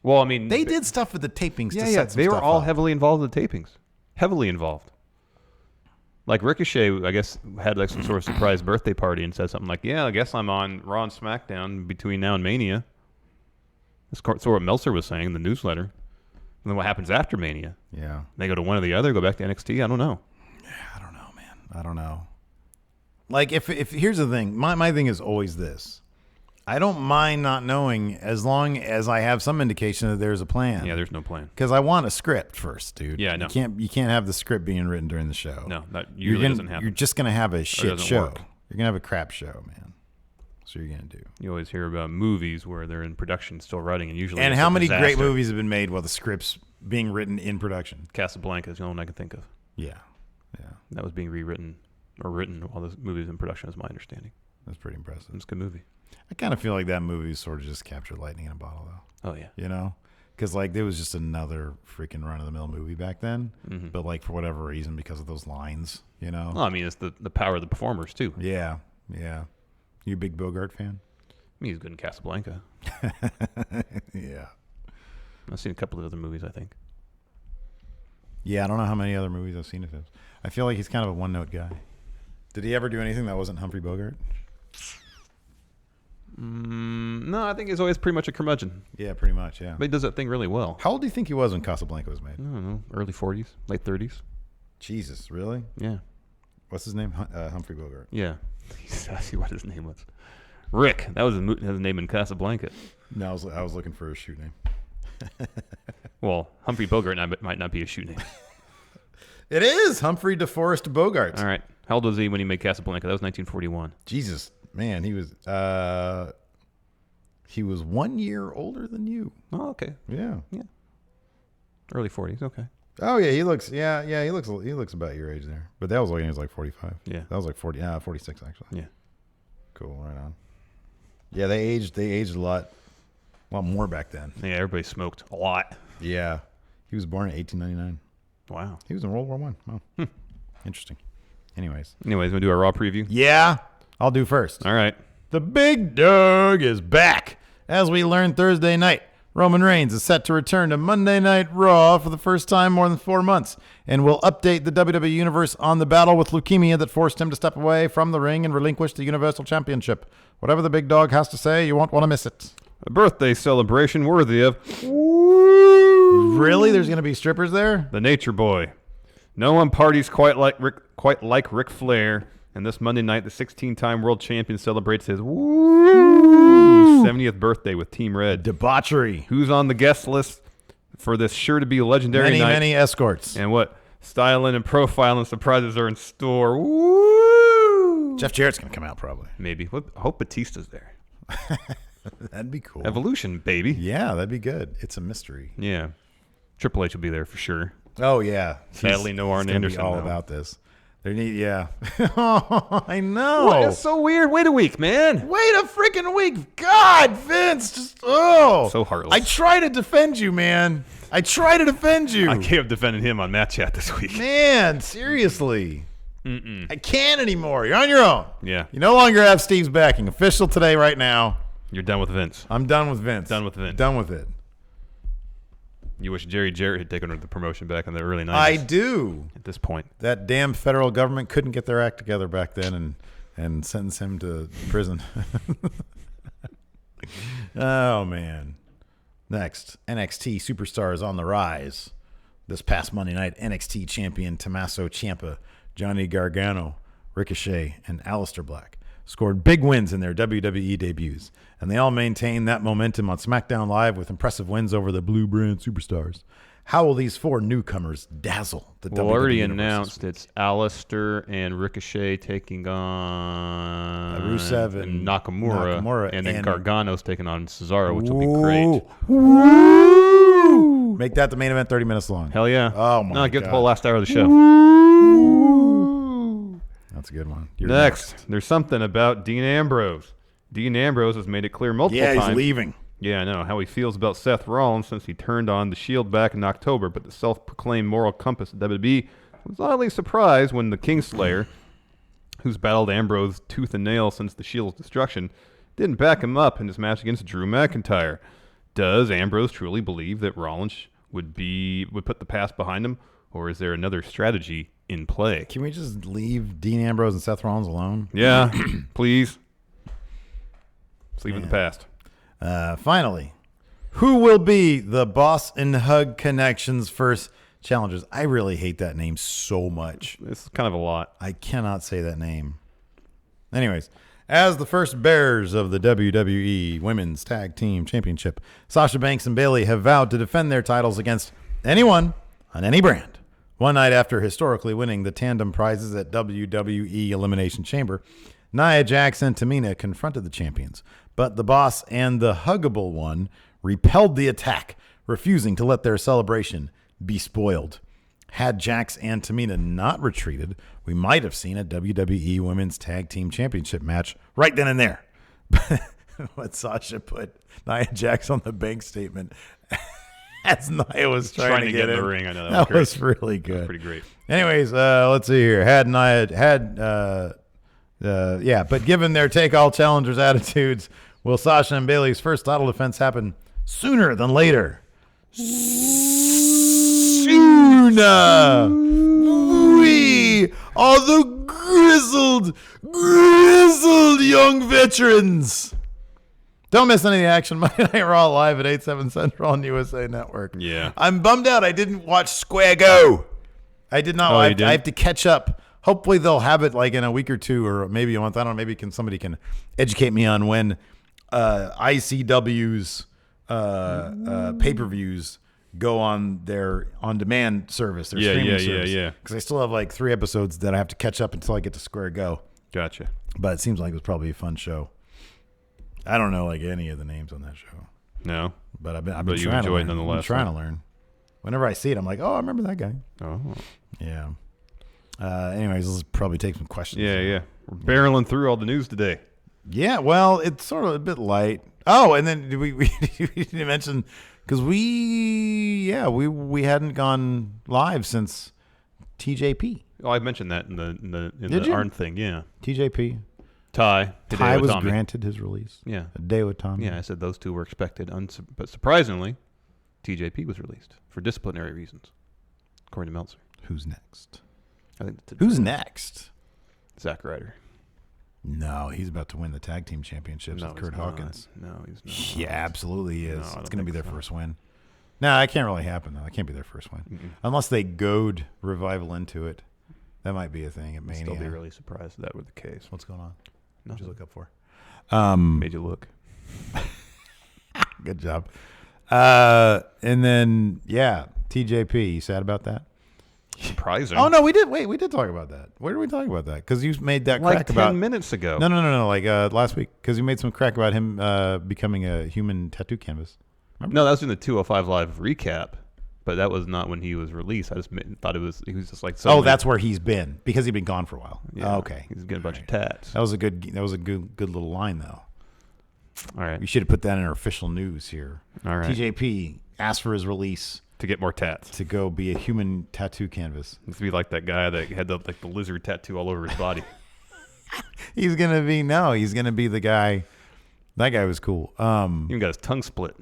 Well, I mean, They did stuff with the tapings. Yeah, to yeah. set some They were stuff all up. heavily involved in the tapings. Heavily involved. Like Ricochet, I guess, had like some sort of surprise birthday party and said something like, "Yeah, I guess I'm on Raw and SmackDown between now and Mania." That's sort of what Meltzer was saying in the newsletter. And then what happens after Mania? Yeah, They go to one or the other, go back to NXT. I don't know. I don't know, man. I don't know. Like, if here's the thing, my thing is always this. I don't mind not knowing as long as I have some indication that there's a plan. Yeah, there's no plan. Because I want a script first, dude. Yeah, I know. You can't have the script being written during the show. No, that usually doesn't happen. You're just gonna have a shit doesn't show. work. You're gonna have a crap show, man. That's what you're gonna do. You always hear about movies where they're in production, still writing, and usually. And it's how a many great disaster. movies have been made while the script's being written in production? Casablanca is the only one I can think of. Yeah, That was being rewritten or written while the movie's in production, is my understanding. that's pretty impressive. It's a good movie. I kind of feel like that movie sort of just captured lightning in a bottle, though. Oh yeah. You know, because like there was just another freaking run-of-the-mill movie back then, but like for whatever reason, because of those lines, you know. Well, I mean, it's the power of the performers too. Yeah. You a big Bogart fan? I mean, he's good in Casablanca. Yeah. I've seen a couple of other movies, I think. Yeah, I don't know how many other movies I've seen of his. I feel like he's kind of a one-note guy. Did he ever do anything that wasn't Humphrey Bogart? No, I think he's always pretty much a curmudgeon. Yeah, pretty much, yeah. But he does that thing really well. How old do you think he was when Casablanca was made? I don't know, early 40s, late 30s. Jesus, really? Yeah. What's his name? Humphrey Bogart. Yeah. I see what his name was. Rick. That was his name in Casablanca. No, I was looking for a shoot name. Well, Humphrey Bogart might not be a shoot name. It is Humphrey DeForest Bogart. All right. How old was he when he made Casablanca? That was 1941. Jesus, man, he was 1 year older than you. Oh, okay. Yeah. Early 40s. Okay. Oh yeah, he looks about your age there. But that was when he was like 45. Yeah. That was like 46 actually. Yeah. Cool, right on. Yeah, they aged a lot more back then. Yeah, everybody smoked a lot. Yeah. He was born in 1899. Wow. He was in World War One. Wow. Interesting. Anyways, we'll do our Raw preview. yeah, I'll do first. All right. The big dog is back. As we learned Thursday night, Roman Reigns is set to return to Monday Night Raw for the first time more than 4 months and will update the WWE Universe on the battle with leukemia that forced him to step away from the ring and relinquish the Universal Championship. Whatever the big dog has to say, you won't want to miss it. A birthday celebration worthy of Really? There's going to be strippers there? the Nature Boy. No one parties quite like Ric Flair, and this Monday night, the 16-time world champion celebrates his 70th birthday with Team Red. Debauchery. Who's on the guest list for this sure-to-be legendary night? Many escorts. And what styling and profiling surprises are in store? Woo! Jeff Jarrett's going to come out probably. Maybe. I hope Batista's there. That'd be cool. Evolution, baby. Yeah, that'd be good. It's a mystery. Yeah. Triple H will be there for sure. Oh yeah. Sadly, no Arn he's gonna Anderson, be all though. about this. Yeah. Oh, I know. What? It's so weird. Wait a week, man. Wait a freaking week. God, Vince, So heartless. I try to defend you, man. I try to defend you. I kept defending him on Matt Chat this week. Man, seriously. I can't anymore. You're on your own. Yeah. You no longer have Steve's backing. Official today, right now. You're done with Vince. I'm done with Vince. Done with Vince. Done with it. You wish Jerry Jarrett had taken over the promotion back in the early 90s. I do. At this point. That damn federal government couldn't get their act together back then and sentence him to prison. Oh, man. Next, NXT superstars on the rise. This past Monday night, NXT champion Tommaso Ciampa, Johnny Gargano, Ricochet, and Aleister Black scored big wins in their WWE debuts, and they all maintained that momentum on SmackDown Live with impressive wins over the Blue Brand superstars. How will these four newcomers dazzle the WWE already universe? announced it's Aleister and Ricochet taking on Rusev and Nakamura, and then and- Gargano's taking on Cesaro, which will be great. Woo! Make that the main event 30 minutes long. Hell yeah. Oh, my No, get God. the whole last hour of the show. That's a good one. You're Next, there's something about Dean Ambrose. Dean Ambrose has made it clear multiple Yeah, times. he's leaving. Yeah, I know how he feels about Seth Rollins since he turned on the Shield back in October, but the self-proclaimed moral compass at WWE was oddly surprised when the Kingslayer, who's battled Ambrose tooth and nail since the Shield's destruction, didn't back him up in his match against Drew McIntyre. Does Ambrose truly believe that Rollins would put the past behind him, or is there another strategy in play? Can we just leave Dean Ambrose and Seth Rollins alone? Yeah, please. Let's leave it in the past. Finally, who will be the Boss and Hug Connection's first challengers? I really hate that name so much. It's kind of a lot. I cannot say that name. Anyways, as the first bearers of the WWE Women's Tag Team Championship, Sasha Banks and Bayley have vowed to defend their titles against anyone on any brand. One night after historically winning the tandem prizes at WWE Elimination Chamber, Nia Jax and Tamina confronted the champions, but the Boss and the Huggable One repelled the attack, refusing to let their celebration be spoiled. Had Jax and Tamina not retreated, we might have seen a WWE Women's Tag Team Championship match right then and there. But Sasha put Nia Jax on the bank statement as Nia was trying to get in in the ring. I know that was was really good. That was pretty great. Anyways, let's see here. But given their take all challengers attitudes, will Sasha and Bayley's first title defense happen sooner than later? Sooner. We are the grizzled young veterans. Don't miss any of the action. Monday Night Raw live at 8/7 Central on USA Network. Yeah. I'm bummed out I didn't watch Square Go. I did not. Oh, I you didn't? have to catch up. Hopefully they'll have it like in a week or two or maybe a month. I don't know. Maybe somebody can educate me on when ICW's pay-per-views go on their on-demand service, their streaming service. Yeah. Because I still have like 3 episodes that I have to catch up until I get to Square Go. Gotcha. But it seems like it was probably a fun show. I don't know like any of the names on that show. No. But I've been But you trying to enjoy it learn. nonetheless, I'm trying huh? to learn. Whenever I see it, I'm like, oh, I remember that guy. Oh. Yeah. Anyways, let's probably take some questions. Yeah. We're barreling through all the news today. Yeah, well, it's sort of a bit light. Oh, and then we didn't mention because we hadn't gone live since TJP. Oh, I mentioned that in the Did you? Arn thing. Yeah. TJP. Ty Was Tommy. granted his release. Yeah. A day with Tommy. Yeah, I said those two were expected, but surprisingly, TJP was released for disciplinary reasons, according to Meltzer. Who's next? I think Who's next? Zack Ryder. No, he's about to win the tag team championships with Kurt he's not. Hawkins. No, he's not. Yeah, absolutely he is. No, I It's don't going to be think their so. first win. No, that can't really happen, though. That can't be their first win. Unless they goad Revival into it. That might be a thing at I'd Mania. still be really surprised if that were the case. What's going on? What'd you Nothing. look up for? Made you look. Good job. And then, TJP. You sad about that? Surprising. Oh, no, we did. Wait, we did talk about that. Where did we talk about that? Because you made that like crack 10 about... minutes ago. No, like last week. Because you made some crack about him becoming a human tattoo canvas. No, that was in the 205 Live recap, but that was not when he was released. I just thought he was just like... Oh, that's where he's been. Because he'd been gone for a while. Yeah, Oh, okay. He's getting a bunch of tats. That was a good little line, though. All right. We should have put that in our official news here. All right. TJP asked for his release To get more tats. to go be a human tattoo canvas. It's to be like that guy that had the lizard tattoo all over his body. He's gonna be the guy. That guy was cool. Even got his tongue split.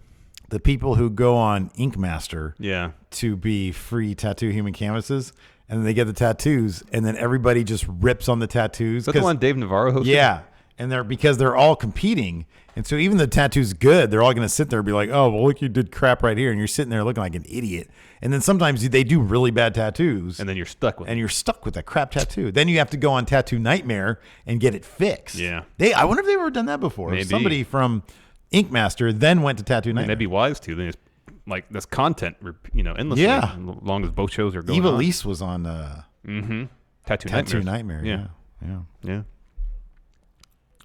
The people who go on Ink Master Yeah. to be free tattoo human canvases, and then they get the tattoos, and then everybody just rips on the tattoos. Is that the one Dave Navarro hosted? Yeah. And because they're all competing. And so even the tattoo's good, they're all going to sit there and be like, oh, well, look, you did crap right here. And you're sitting there looking like an idiot. And then sometimes they do really bad tattoos. And then you're stuck with it. And you're stuck with that crap tattoo. Then you have to go on Tattoo Nightmare and get it fixed. Yeah. I wonder if they've ever done that before. Maybe. Somebody from Ink Master then went to Tattoo Nightmare. That'd be wise to. Then it's like this content, endlessly. Yeah. As long as both shows are going Eva on. Lise was on Tattoo Nightmare. Yeah. Yeah.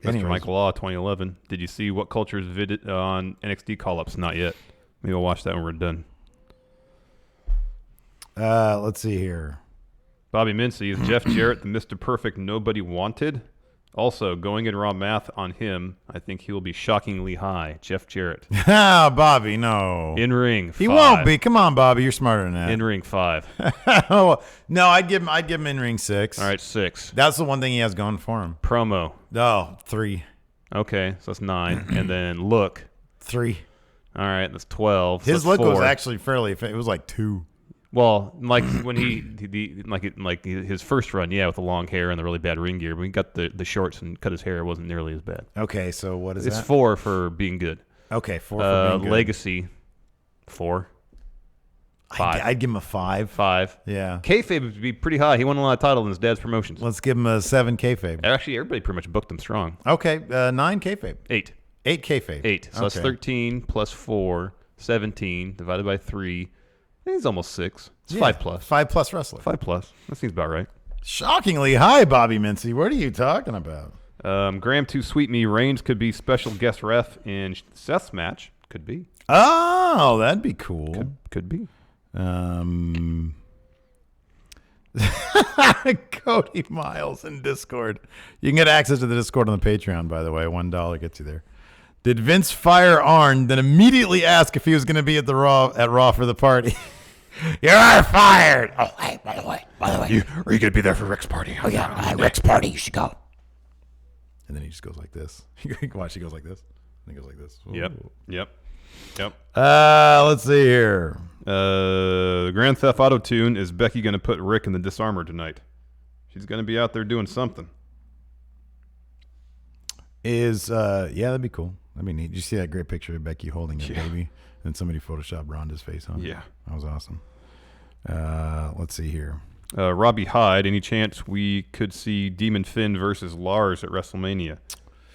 Mr. Anyways. Michael Law, 2011. Did you see What Culture's vid on NXT call-ups? Not yet. Maybe we'll watch that when we're done. Let's see here. Bobby Mincy, is Jeff Jarrett the Mr. Perfect nobody wanted? Also, going in raw math on him, I think he will be shockingly high. Jeff Jarrett. Bobby, no. In ring, 5. He won't be. Come on, Bobby. You're smarter than that. In ring, 5. Oh, no, I'd give him in ring 6. All right, 6. That's the one thing he has going for him. Promo. Oh, 3. Okay, so that's 9. And then look. 3. All right, that's 12. So His that's look was 4. actually it was like 2. Well, like when like his first run, with the long hair and the really bad ring gear. When he got the shorts and cut his hair, it wasn't nearly as bad. Okay, so what is It's that? 4 for being good. Okay, 4 for being good. Legacy, 4. 5. I'd give him a 5. 5. Yeah. Kayfabe would be pretty high. He won a lot of titles in his dad's promotions. Let's give him a 7 kayfabe. Actually, everybody pretty much booked him strong. Okay, 9 kayfabe. 8. 8 kayfabe. 8. So that's 13 plus 4, 17 divided by 3. He's almost 6. It's 5 plus. 5 plus wrestler. 5 plus. That seems about right. Shockingly high, Bobby Mincy. What are you talking about? Graham Too Sweet Me Reigns could be special guest ref in Seth's match. Could be. Oh, that'd be cool. Could be. Cody Miles in Discord. You can get access to the Discord on the Patreon, by the way. $1 gets you there. Did Vince fire Arn, then immediately ask if he was going to be at Raw for the party? You're fired. Oh, hey, by the way, Are you going to be there for Rick's party? oh yeah, Rick's party, you should go. And then he just goes like this. Watch, he goes like this. And he goes like this. Yep. Let's see here. Grand Theft Auto Tune. Is Becky going to put Rick in the disarmor tonight? She's going to be out there doing something. That'd be cool. I mean, did you see that great picture of Becky holding a baby? And somebody photoshopped Ronda's face on it. Yeah. That was awesome. Let's see here. Robbie Hyde. Any chance we could see Demon Finn versus Lars at WrestleMania?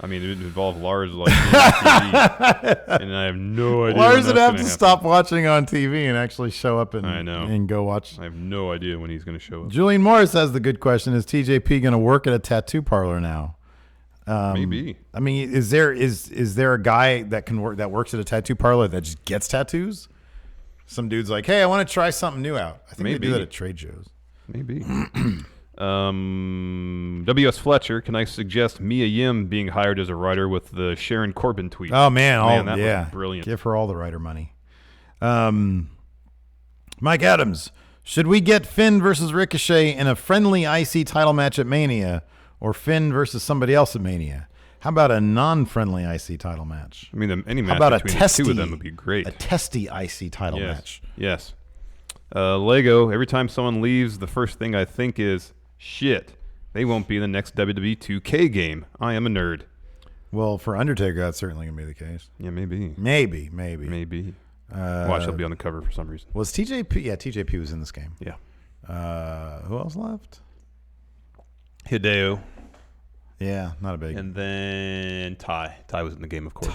I mean, it would involve Lars like being on TV, and I have no idea. Lars when would that's have gonna to happen. stop watching on TV and actually show up and I know. and go watch. I have no idea when he's going to show up. Julian Morris has the good question: is TJP going to work at a tattoo parlor now? Maybe. I mean, is there a guy that works at a tattoo parlor that just gets tattoos? Some dude's like, hey, I want to try something new out. I think they do that at trade shows. Maybe. W.S. Fletcher, can I suggest Mia Yim being hired as a writer with the Sharon Corbin tweet? Oh man, that yeah, was brilliant. Give her all the writer money. Mike Adams, should we get Finn versus Ricochet in a friendly IC title match at Mania, or Finn versus somebody else at Mania? How about a non-friendly IC title match? I mean, any match How about between a the testy, two of them would be great. A testy IC title match. Yes. Lego, every time someone leaves, the first thing I think is, shit, they won't be in the next WWE 2K game. I am a nerd. Well, for Undertaker, that's certainly going to be the case. Yeah, maybe. Maybe. Watch, he'll be on the cover for some reason. Was TJP? Yeah, TJP was in this game. Yeah. Who else left? Hideo. Yeah, not a big. And then Ty. Ty was in the game, of course.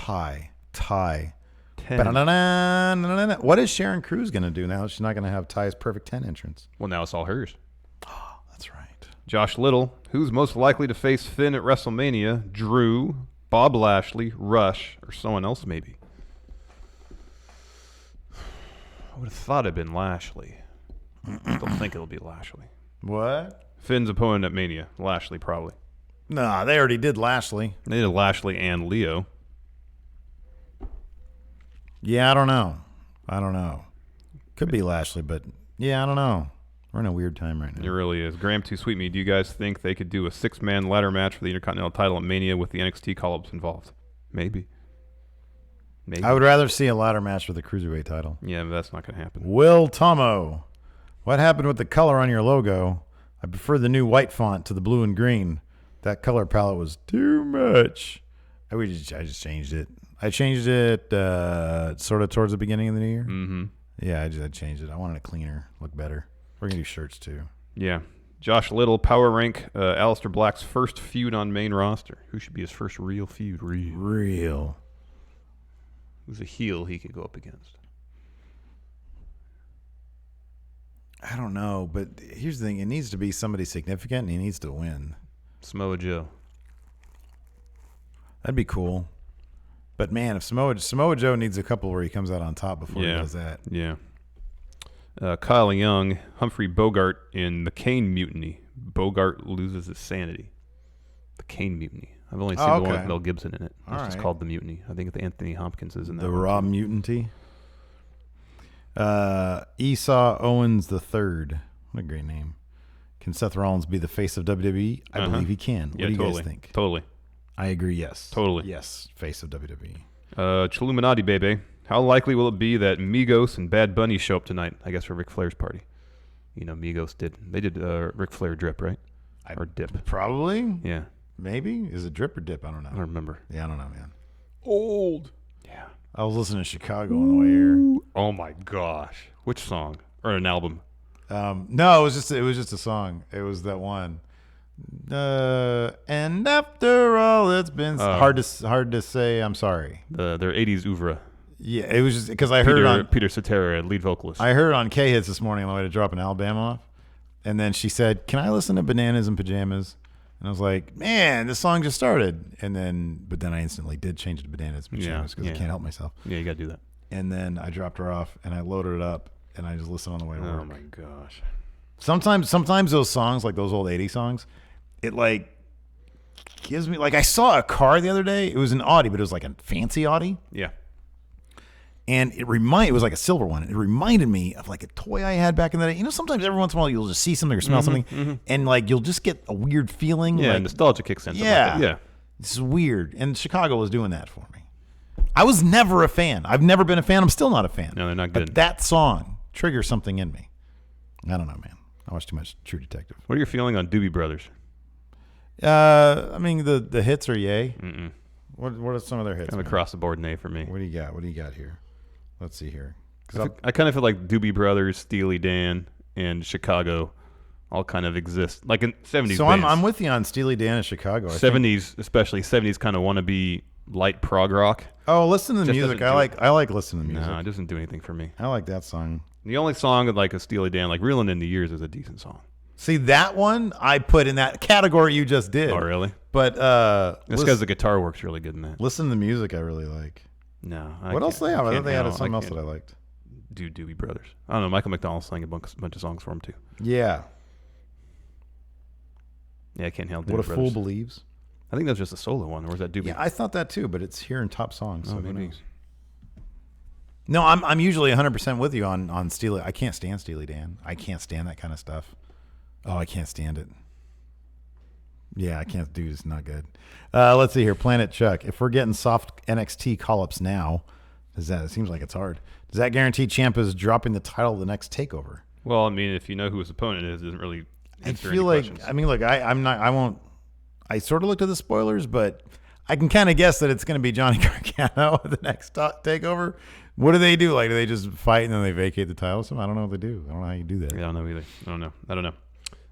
Ty. 10. What is Sharon Cruz going to do now? She's not going to have Ty's perfect 10 entrance. Well, now it's all hers. Oh, that's right. Josh Little, who's most likely to face Finn at WrestleMania? Drew, Bob Lashley, Rush, or someone else maybe? I would have thought it'd been Lashley. I don't think it'll be Lashley. What? Finn's opponent at Mania. Lashley, probably. Nah, they already did Lashley. They did Lashley and Leo. Yeah, I don't know. Could be Lashley, but yeah, I don't know. We're in a weird time right now. It really is. Graham Too Sweet Me, do you guys think they could do a 6-man ladder match for the Intercontinental title at Mania with the NXT call-ups involved? Maybe. I would rather see a ladder match for the Cruiserweight title. Yeah, but that's not going to happen. Will Tomo, what happened with the color on your logo? I prefer the new white font to the blue and green. That color palette was too much. I just changed it. I changed it sort of towards the beginning of the new year. Mm-hmm. Yeah, I changed it. I wanted it cleaner, look better. We're going to do shirts too. Yeah. Josh Little, power rank Aleister Black's first feud on main roster. Who should be his first real feud? Real. Who's a heel he could go up against? I don't know, but here's the thing. It needs to be somebody significant, and he needs to win. Samoa Joe. That'd be cool. But, man, if Samoa Joe needs a couple where he comes out on top before he does that. Yeah. Kyle Young, Humphrey Bogart in the Kane Mutiny. Bogart loses his sanity. The Kane Mutiny. I've only seen the one with Mel Gibson in it. It's just called The Mutiny. I think it's Anthony Hopkins is in that. The Raw Mutanty. Esau Owens III. What a great name. Can Seth Rollins be the face of WWE? I believe he can. What do you guys think? Totally. I agree, yes. Totally. Yes, face of WWE. Chilluminati, baby. How likely will it be that Migos and Bad Bunny show up tonight? I guess for Ric Flair's party. You know, Migos did Ric Flair drip, right? Or dip. Probably. Yeah. Maybe. Is it drip or dip? I don't know. I don't remember. Yeah, I don't know, man. Old. Yeah. I was listening to Chicago on the way here. Oh my gosh. Which song? Or an album? No, it was just a song. It was that one. And after all, it's been hard to say. I'm sorry. Their 80s oeuvre. Yeah, it was just because I heard it on Peter Cetera, lead vocalist. I heard it on K-Hits this morning on the way to drop an Alabama off, and then she said, "Can I listen to Bananas and Pajamas?" And I was like, "Man, this song just started." But then I instantly did change it to Bananas and Pajamas because I can't help myself. Yeah, you gotta do that. And then I dropped her off, and I loaded it up, and I just listened on the way to work. Oh my gosh. Sometimes those songs, like those old 80s songs, it like gives me like I saw a car the other day. It was an Audi, but it was like a fancy Audi. Yeah. And it was like a silver one. It reminded me of like a toy I had back in the day. You know, sometimes every once in a while you'll just see something or smell something, and like you'll just get a weird feeling. Yeah, like, nostalgia kicks in. Yeah, like yeah. This is weird. And Chicago was doing that for me. I was never a fan. I've never been a fan. I'm still not a fan. No, they're not good. But that song triggers something in me. I don't know, man. I watch too much True Detective. What are you feeling on Doobie Brothers? I mean the hits are yay. Mm-mm. What are some of their hits? Kind of across the board an A for me. What do you got? What do you got here? Let's see here. I kind of feel like Doobie Brothers, Steely Dan, and Chicago all kind of exist. Like in 70s So bands. I'm with you on Steely Dan in Chicago. 70s, especially 70s, kind of want to be light prog rock. Oh, listen to the Just music. doesn't I like listening to music. No, it doesn't do anything for me. I like that song. The only song like a Steely Dan, like Reelin' in the Years, is a decent song. See, that one I put in that category you just did. Oh, really? But That's because the guitar works really good in that. listen to the music I really like. No. What else do they have? I thought they had something else that I liked. Do Doobie Brothers. I don't know. Michael McDonald sang a bunch of songs for him, too. Yeah. Yeah, I can't handle Doobie What a Brothers. Fool Believes. I think that's just a solo one, or was that Doobie? Yeah, I thought that too, but it's here in top songs. So Oh, who maybe. knows? No, I'm usually 100% with you on Steely. I can't stand Steely Dan. I can't stand that kind of stuff. Oh, I can't stand it. Yeah, I can't do it. It's not good. Let's see here. Planet Chuck. If we're getting soft NXT call-ups now, it seems like it's hard. Does that guarantee Ciampa's dropping the title of the next takeover? Well, I mean, if you know who his opponent is, it doesn't really I answer feel any like, questions. I mean, look, I won't, I sort of looked at the spoilers, but I can kind of guess that it's going to be Johnny Gargano at the next takeover. What do they do? Like, do they just fight and then they vacate the title? I don't know what they do. I don't know how you do that. Yeah, I don't know either. I don't know.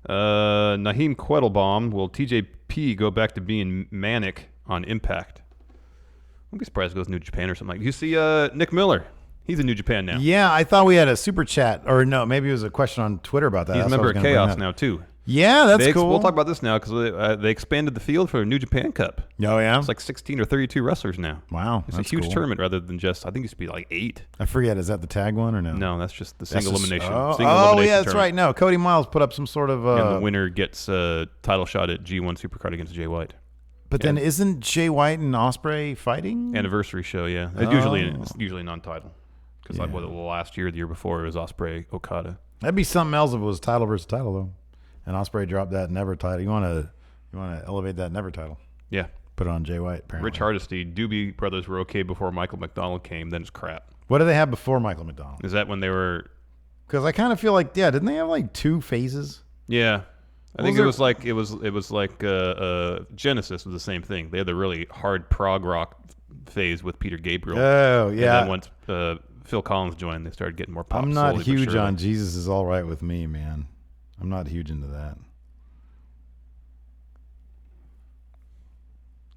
Naheem Quettlebaum, will TJP go back to being manic on Impact? I'd be surprised if he goes to New Japan or something like that. You see Nick Miller. He's in New Japan now. Yeah, I thought we had a super chat, or no, maybe it was a question on Twitter about that. He's a That's what I member was of gonna bring Chaos up. now, too. Yeah, that's cool. We'll talk about this now because they expanded the field for a New Japan Cup. Oh, yeah? It's like 16 or 32 wrestlers now. Wow, It's that's a huge cool. tournament rather than just, I think it used to be like 8. I forget, is that the tag one or no? No, that's just the That's single just- elimination. Oh, single elimination yeah, that's tournament. right. No, Cody Miles put up some sort of... And the winner gets a title shot at G1 Supercard against Jay White. But then isn't Jay White and Ospreay fighting? Anniversary show, yeah. It's usually non-title. Because like last year, the year before, it was Ospreay Okada. That'd be something else if it was title versus title, though. And Ospreay dropped that never title. You want to elevate that never title. Yeah. Put it on Jay White, apparently. Rich Hardesty, Doobie Brothers were okay before Michael McDonald came, then it's crap. What did they have before Michael McDonald? Is that when they were... Because I kind of feel like, didn't they have like 2 phases? Yeah. I think it was like Genesis was the same thing. They had the really hard prog rock phase with Peter Gabriel. Oh, yeah. And then once Phil Collins joined, they started getting more pop. I'm not slowly but huge surely. on Jesus is All Right With Me, man. I'm not huge into that.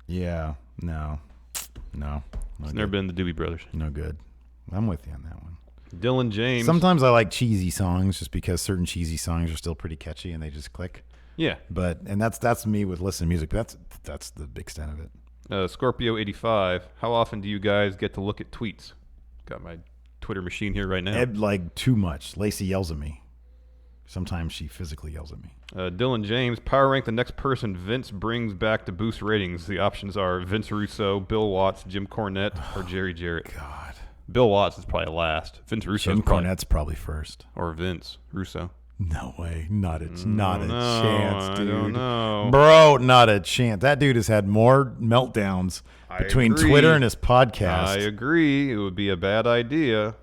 Yeah, no. It's never been the Doobie Brothers. No good. I'm with you on that one. Dylan James. Sometimes I like cheesy songs just because certain cheesy songs are still pretty catchy and they just click. Yeah. And that's me with listening to music. But that's the big extent of it. Scorpio 85. How often do you guys get to look at tweets? Got my Twitter machine here right now. Ed, like too much. Lacey yells at me. Sometimes she physically yells at me. Dylan James, power rank the next person Vince brings back to boost ratings. The options are Vince Russo, Bill Watts, Jim Cornette, or Jerry Jarrett. God. Bill Watts is probably last. Vince Russo Jim Cornette's probably first. Or Vince Russo. No way. Not a chance, dude. I don't know. Bro, not a chance. That dude has had more meltdowns between agree. Twitter and his podcast. I agree. It would be a bad idea.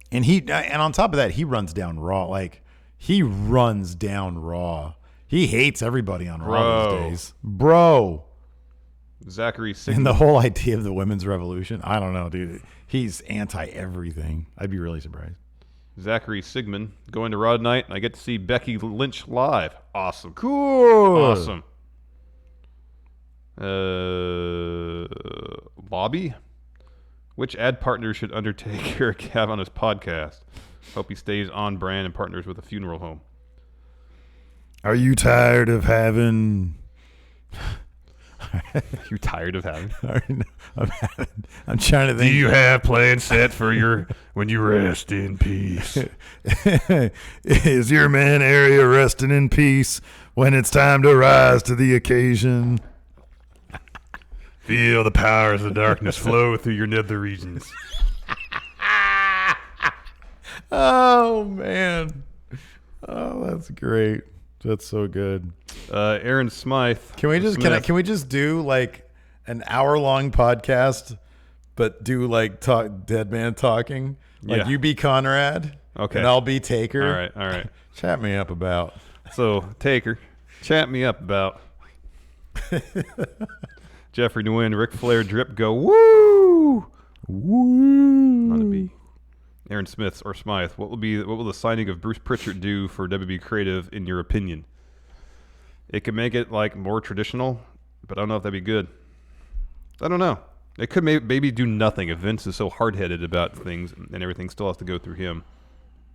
And on top of that, he runs down Raw. Like, he runs down Raw. He hates everybody on Raw these days. Bro. Zachary Sigmund. And the whole idea of the women's revolution, I don't know, dude. He's anti-everything. I'd be really surprised. Zachary Sigmund, going to Raw tonight, and I get to see Becky Lynch live. Awesome. Cool. Awesome. Lobby? Which ad partner should Undertaker have on his podcast? Hope he stays on brand and partners with a funeral home. Are you tired of having... You tired of having? I'm trying to think. Do you have plans set for your when you rest in peace? Is your man area resting in peace when it's time to rise to the occasion? Feel the powers of darkness flow through your nether regions. Oh, man. Oh, that's great. That's so good. Aaron Smythe. Can we just do like an hour-long podcast, but do like dead man talking? Like Yeah. you be Conrad, Okay. and I'll be Taker. All right. Chat me up about. So, Taker, chat me up about Jeffrey Nguyen, Ric Flair, drip, go, woo! Woo! Not a B. Aaron Smith or Smythe, what will the signing of Bruce Prichard do for WB Creative in your opinion? It could make it like more traditional, but I don't know if that'd be good. I don't know. It could maybe do nothing if Vince is so hard-headed about things and everything still has to go through him.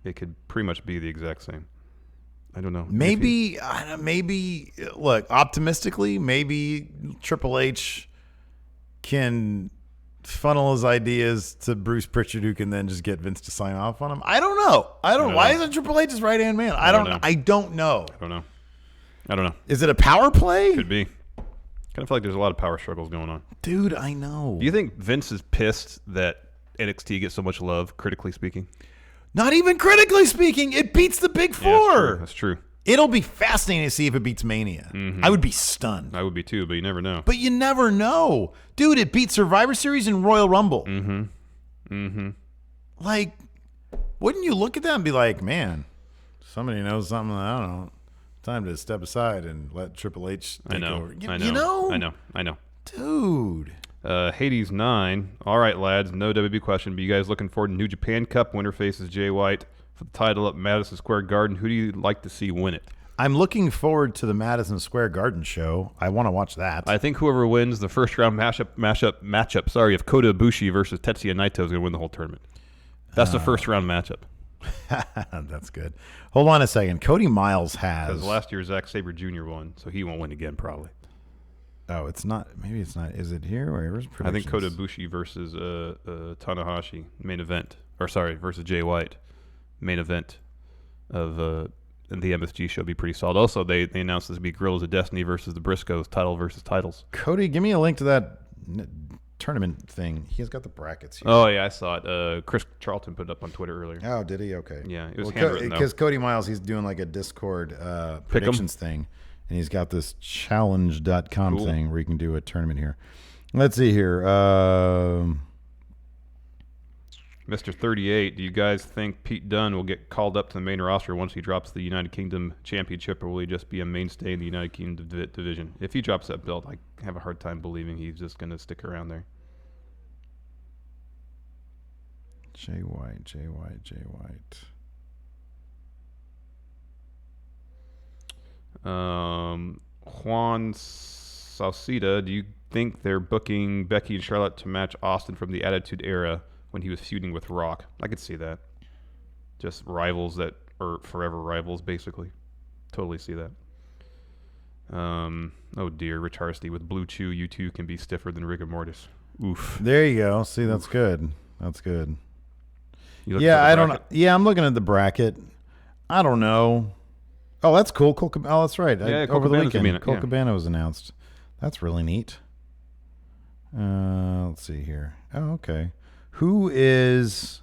It could pretty much be the exact same. I don't know. Maybe, look, optimistically, maybe Triple H can funnel his ideas to Bruce Prichard, who can then just get Vince to sign off on him. I don't know. Why isn't Triple H his right-hand man? I don't know. I don't know. Is it a power play? Could be. Kind of feel like there's a lot of power struggles going on. Dude, I know. Do you think Vince is pissed that NXT gets so much love, critically speaking? Not even critically speaking. It beats the Big Four. Yeah, that's true. It'll be fascinating to see if it beats Mania. Mm-hmm. I would be stunned. I would be too, but you never know. But you never know. Dude, it beat Survivor Series and Royal Rumble. Like, wouldn't you look at that and be like, man, somebody knows something that I don't know. Time to step aside and let Triple H take over. I know. Dude. Hades 9. All right, lads. No WB question, but you guys looking forward to New Japan Cup? Winner faces Jay White for the title at Madison Square Garden. Who do you like to see win it? I'm looking forward to the Madison Square Garden show. I want to watch that. I think whoever wins the first round matchup, of Kota Ibushi versus Tetsuya Naito is going to win the whole tournament. That's the first round matchup. That's good. Hold on a second. Cody Miles has... Because last year Zack Sabre Jr. won, so he won't win again probably. Oh, it's not. Maybe it's not. Is it here? Where's I think Kota Ibushi versus Tanahashi main event, versus Jay White main event of the MSG show be pretty solid. Also, they announced this would be Guerrillas of Destiny versus the Briscoes, title versus titles. Cody, give me a link to that tournament thing. He has got the brackets here. Oh yeah, I saw it. Chris Charlton put it up on Twitter earlier. Oh, did he? Okay. Yeah, it was handwritten because Cody Miles, he's doing like a Discord predictions thing. And he's got this challenge.com thing where you can do a tournament here. Let's see here. Mr. 38, do you guys think Pete Dunne will get called up to the main roster once he drops the United Kingdom Championship, or will he just be a mainstay in the United Kingdom division? If he drops that belt, I have a hard time believing he's just going to stick around there. Jay White. Juan Sauceda, do you think they're booking Becky and Charlotte to match Austin from the Attitude Era when he was feuding with Rock? I could see that. Just rivals that are forever rivals, basically. Totally see that. Oh dear, Rich Harsty with Blue Chew, you two can be stiffer than rigor mortis. Oof. There you go. See, that's good. That's good. Yeah, I don't know. Yeah, I'm looking at the bracket. I don't know. Oh, that's cool. Oh, that's right. Yeah, over the weekend, Cole Cabana was announced. That's really neat. Let's see here. Oh, okay. Who is...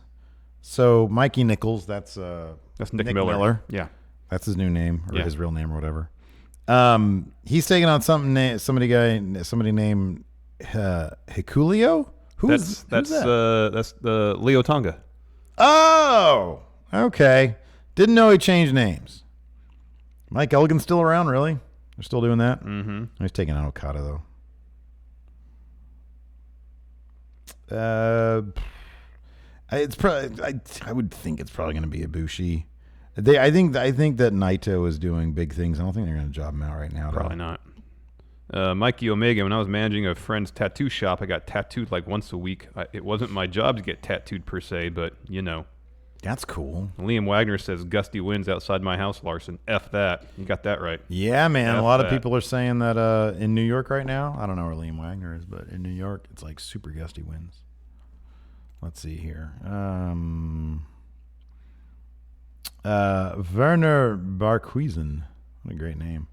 So, Mikey Nichols, that's Nick Miller. Yeah. That's his new name, or his real name, or whatever. He's taking on somebody named Hikuleo? That's the Leo Tonga. Oh, okay. Didn't know he changed names. Mike Elgin's still around, really? They're still doing that? Mm-hmm. He's taking out Okada, though. It's probably. I would think it's probably going to be Ibushi. I think that Naito is doing big things. I don't think they're going to job him out right now. Probably not. Mikey Omega, when I was managing a friend's tattoo shop, I got tattooed like once a week. It wasn't my job to get tattooed per se, but you know. That's cool. Liam Wagner says gusty winds outside my house, Larson. F that. You got that right. Yeah, man. A lot of people are saying that in New York right now. I don't know where Liam Wagner is, but in New York, it's like super gusty winds. Let's see here. Werner Barquisen. What a great name.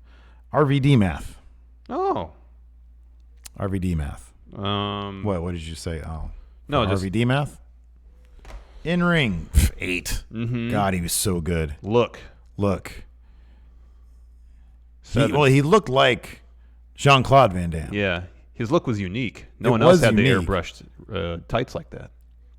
RVD Math. Oh. RVD Math. What did you say? Oh. No, RVD Math? In ring, 8. Mm-hmm. God, he was so good. Look. He looked like Jean-Claude Van Damme. Yeah. His look was unique. No one else had the airbrushed tights like that.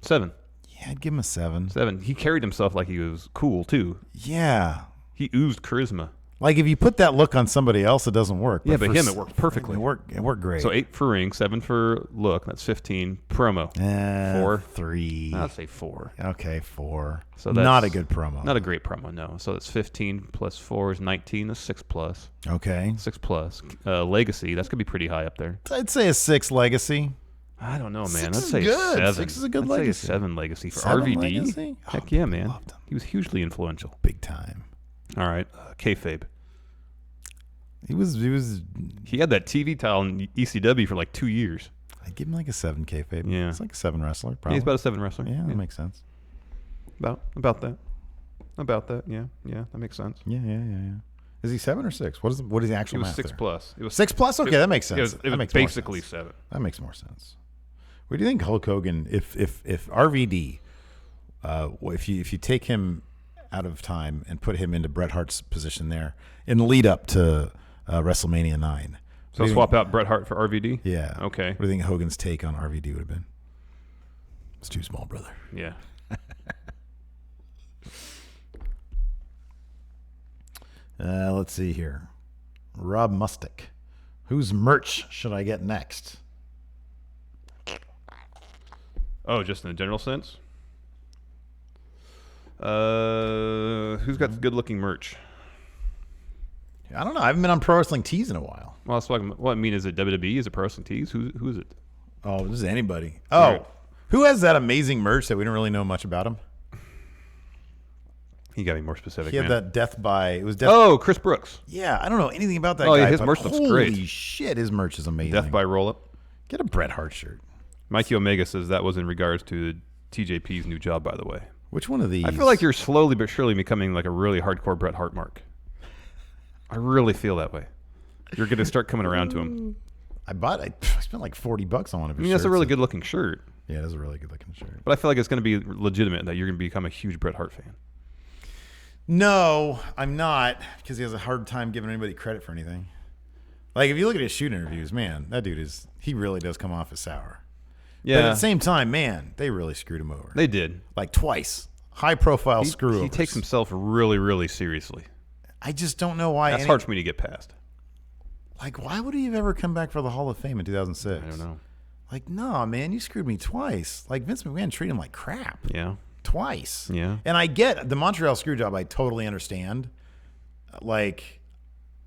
7. Yeah, I'd give him a 7. 7. He carried himself like he was cool, too. Yeah. He oozed charisma. Like if you put that look on somebody else, it doesn't work. Yeah, but for him, it worked perfectly. It worked great. So 8 for ring, 7 for look. That's 15. Promo. 4. 3. I'd say 4. Okay, 4. So that's not a good promo. Not a great promo, no. So that's 15 plus 4 is 19. That's 6 plus. Okay. 6 plus. Legacy, that's going to be pretty high up there. I'd say a 6 legacy. I don't know, man. 6 I'd is say good. 7. 6 is a good I'd legacy. say a 7 legacy for 7 RVD. legacy? Heck yeah, people man. loved him. He was hugely influential. Big time. All right, kayfabe. He was. He had that TV title in ECW for like 2 years. I'd give him like a 7 kayfabe. Yeah. It's like a 7 wrestler, Yeah, probably. he's about a 7 wrestler. Yeah, that makes sense. About that. Yeah, that makes sense. Yeah. Is he 7 or 6? What is the actual It was math 6 there? plus. It was 6 plus? Okay, that makes sense. It was that makes more basically sense. 7. That makes more sense. What do you think Hulk Hogan, if RVD, if you take him out of time and put him into Bret Hart's position there in the lead up to WrestleMania 9. So swap out Bret Hart for RVD? Yeah. Okay. What do you think Hogan's take on RVD would have been? It's too small, brother. Yeah. Let's see here. Rob Mustick. Whose merch should I get next? Oh, just in a general sense? Who's got the good-looking merch? I don't know. I haven't been on Pro Wrestling Tees in a while. Well, that's what I mean. Is it WWE? Is it Pro Wrestling Tees? Who is it? Oh, this is anybody. Oh, Right. who has that amazing merch that we don't really know much about him? He got to be more specific, He had man. that death by. It was death. Oh, Chris Brooks. Yeah, I don't know anything about that Oh, guy. yeah, his but merch looks holy great. Holy shit, his merch is amazing. Death by roll-up. Get a Bret Hart shirt. Mikey Omega says that was in regards to TJP's new job, by the way. Which one of these? I feel like you're slowly but surely becoming like a really hardcore Bret Hart mark. I really feel that way. You're going to start coming around to him. I spent like $40 on one of his I mean, that's a shirts. really good-looking shirt. Yeah, it is a really good looking shirt. But I feel like it's going to be legitimate that you're going to become a huge Bret Hart fan. No, I'm not, because he has a hard time giving anybody credit for anything. Like, if you look at his shoot interviews, man, that dude he really does come off as sour. Yeah. But at the same time, man, they really screwed him over. They did. Like twice. High profile screw He takes himself really, really seriously. I just don't know why. That's hard for me to get past. Like, why would he have ever come back for the Hall of Fame in 2006? I don't know. Like, no, man, you screwed me twice. Like, Vince McMahon treated him like crap. Yeah. Twice. Yeah. And I get the Montreal Screwjob. I totally understand. Like,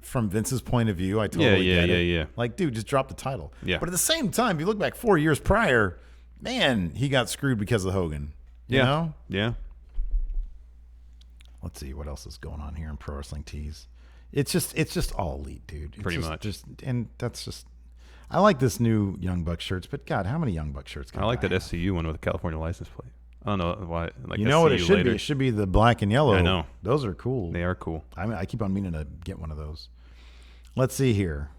from Vince's point of view, I totally get it. Yeah. Like, dude, just drop the title. Yeah. But at the same time, if you look back 4 years prior, man, he got screwed because of Hogan. You know? Yeah. Let's see what else is going on here in Pro Wrestling Tees. It's just all elite, dude. It's Pretty just, much. And that's just. I like this new Young Buck shirts, but God, how many Young Buck shirts? Can I like buy? that SCU one with a California license plate. I don't know why. Like You know what it SCU should later. be? It should be the black and yellow. I know. Those are cool. They are cool. I keep on meaning to get one of those. Let's see here.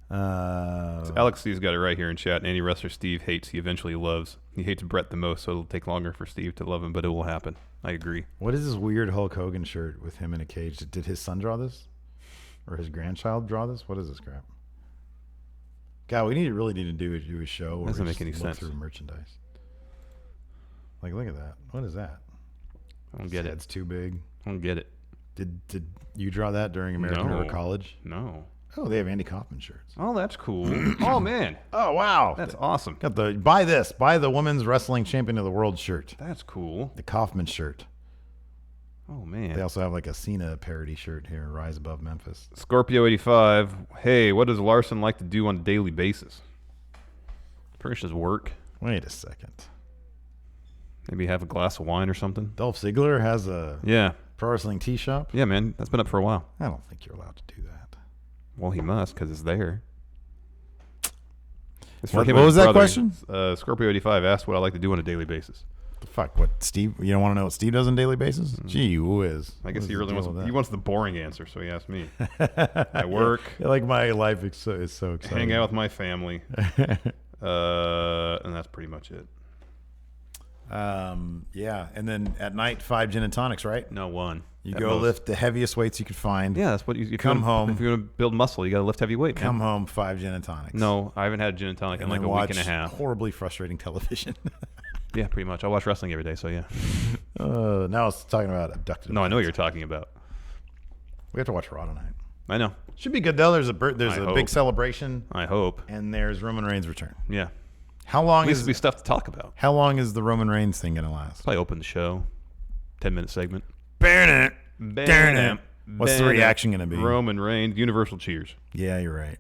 Alex C's got it right here in chat. Any wrestler Steve hates, he eventually loves. He hates Brett the most, so it'll take longer for Steve to love him, but it will happen. I agree. What is this weird Hulk Hogan shirt with him in a cage? Did his son draw this? Or his grandchild draw this? What is this crap? God, we really need to do a show where Doesn't we make just any look sense. through merchandise. Like, look at that. What is that? I don't get it. It's too big. I don't get it. Did you draw that during American No. River College? No. Oh, they have Andy Kaufman shirts. Oh, that's cool. Oh, man. Oh, wow. That's awesome. Got buy the women's wrestling champion of the world shirt. That's cool. The Kaufman shirt. Oh, man. They also have like a Cena parody shirt here, Rise Above Memphis. Scorpio 85. Hey, what does Larson like to do on a daily basis? Pretty much just work. Wait a second. Maybe have a glass of wine or something. Dolph Ziggler has a Yeah. pro wrestling tee shop? Yeah, man. That's been up for a while. I don't think you're allowed to do that. Well, he must because it's there. It's What him was and his that brother. question? Scorpio 85 asked what I like to do on a daily basis. The fuck? What, Steve? You don't want to know what Steve does on a daily basis? Gee whiz. I guess What he is really the deal with he that? wants the boring answer, so he asked me. I work, Yeah, like my life is so exciting. hang out with my family, and that's pretty much it. Yeah, and then at night 5 gin and tonics, right? No one. You at go most. lift the heaviest weights you could find. Yeah, that's what you Come home. If you're gonna build muscle, you got to lift heavy weight. Come man. home 5 gin and tonics. No, I haven't had gin and tonic in and like then a watch week and a half. horribly frustrating television. Yeah, pretty much. I watch wrestling every day, so yeah. Now it's talking about abducted. No, I know what you're talking about. We have to watch Raw tonight. I know. Should be good though. There's a big celebration, I hope. and there's Roman Reigns' return. Yeah. How long At least is there'll be stuff to talk about. How long is the Roman Reigns thing gonna last? Probably open the show. 10-minute segment. Burn it. What's the reaction gonna be? Roman Reigns. Universal cheers. Yeah, you're right.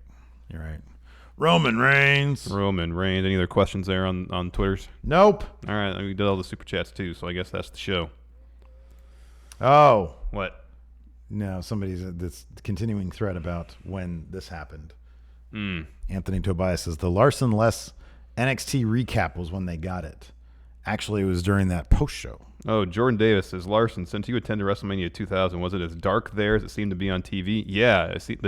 Roman Reigns. Roman Reigns. Any other questions there on Twitters? Nope. All right. We did all the super chats too, so I guess that's the show. Oh. What? No, somebody's this continuing thread about when this happened. Anthony Tobias says the Larson less NXT recap was when they got it. Actually, it was during that post show. Oh, Jordan Davis says, Larson, since you attended WrestleMania 2000, was it as dark there as it seemed to be on TV? Yeah, it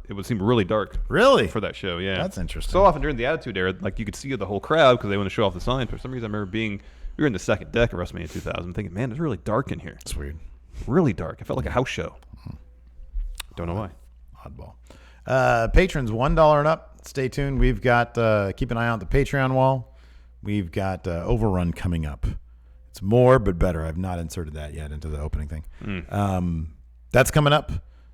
would seem really dark. Really? For that show, yeah. That's interesting. So often during the Attitude Era, like you could see the whole crowd because they want to show off the signs. For some reason, I remember we were in the second deck of WrestleMania 2000. I'm thinking, man, it's really dark in here. It's weird. Really dark. It felt like a house show. Don't know why. Oddball. Patrons $1 and up. Stay tuned. We've got keep an eye out the Patreon wall. We've got Overrun coming up. It's more but better. I've not inserted that yet into the opening thing. That's coming up.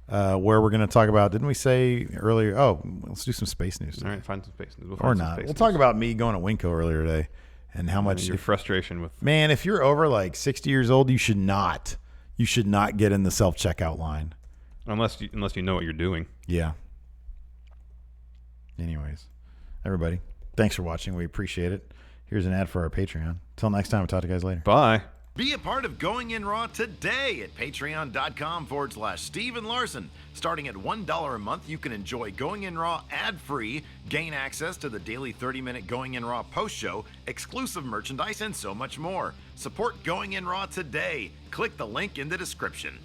Where we're going to talk about. Didn't we say earlier? Oh, let's do some space news. All right, find some space news. Or not. We'll talk about me going to Winco earlier today and how much your frustration with. Man, if you're over like 60 years old, you should not get in the self checkout line. Unless you know what you're doing. Yeah. Anyways, everybody, thanks for watching. We appreciate it. Here's an ad for our Patreon. Till next time, we'll talk to you guys later. Bye. Be a part of Going In Raw today at patreon.com/Steven Larson. Starting at $1 a month, you can enjoy Going In Raw ad-free, gain access to the daily 30-minute Going In Raw post show, exclusive merchandise, and so much more. Support Going In Raw today. Click the link in the description.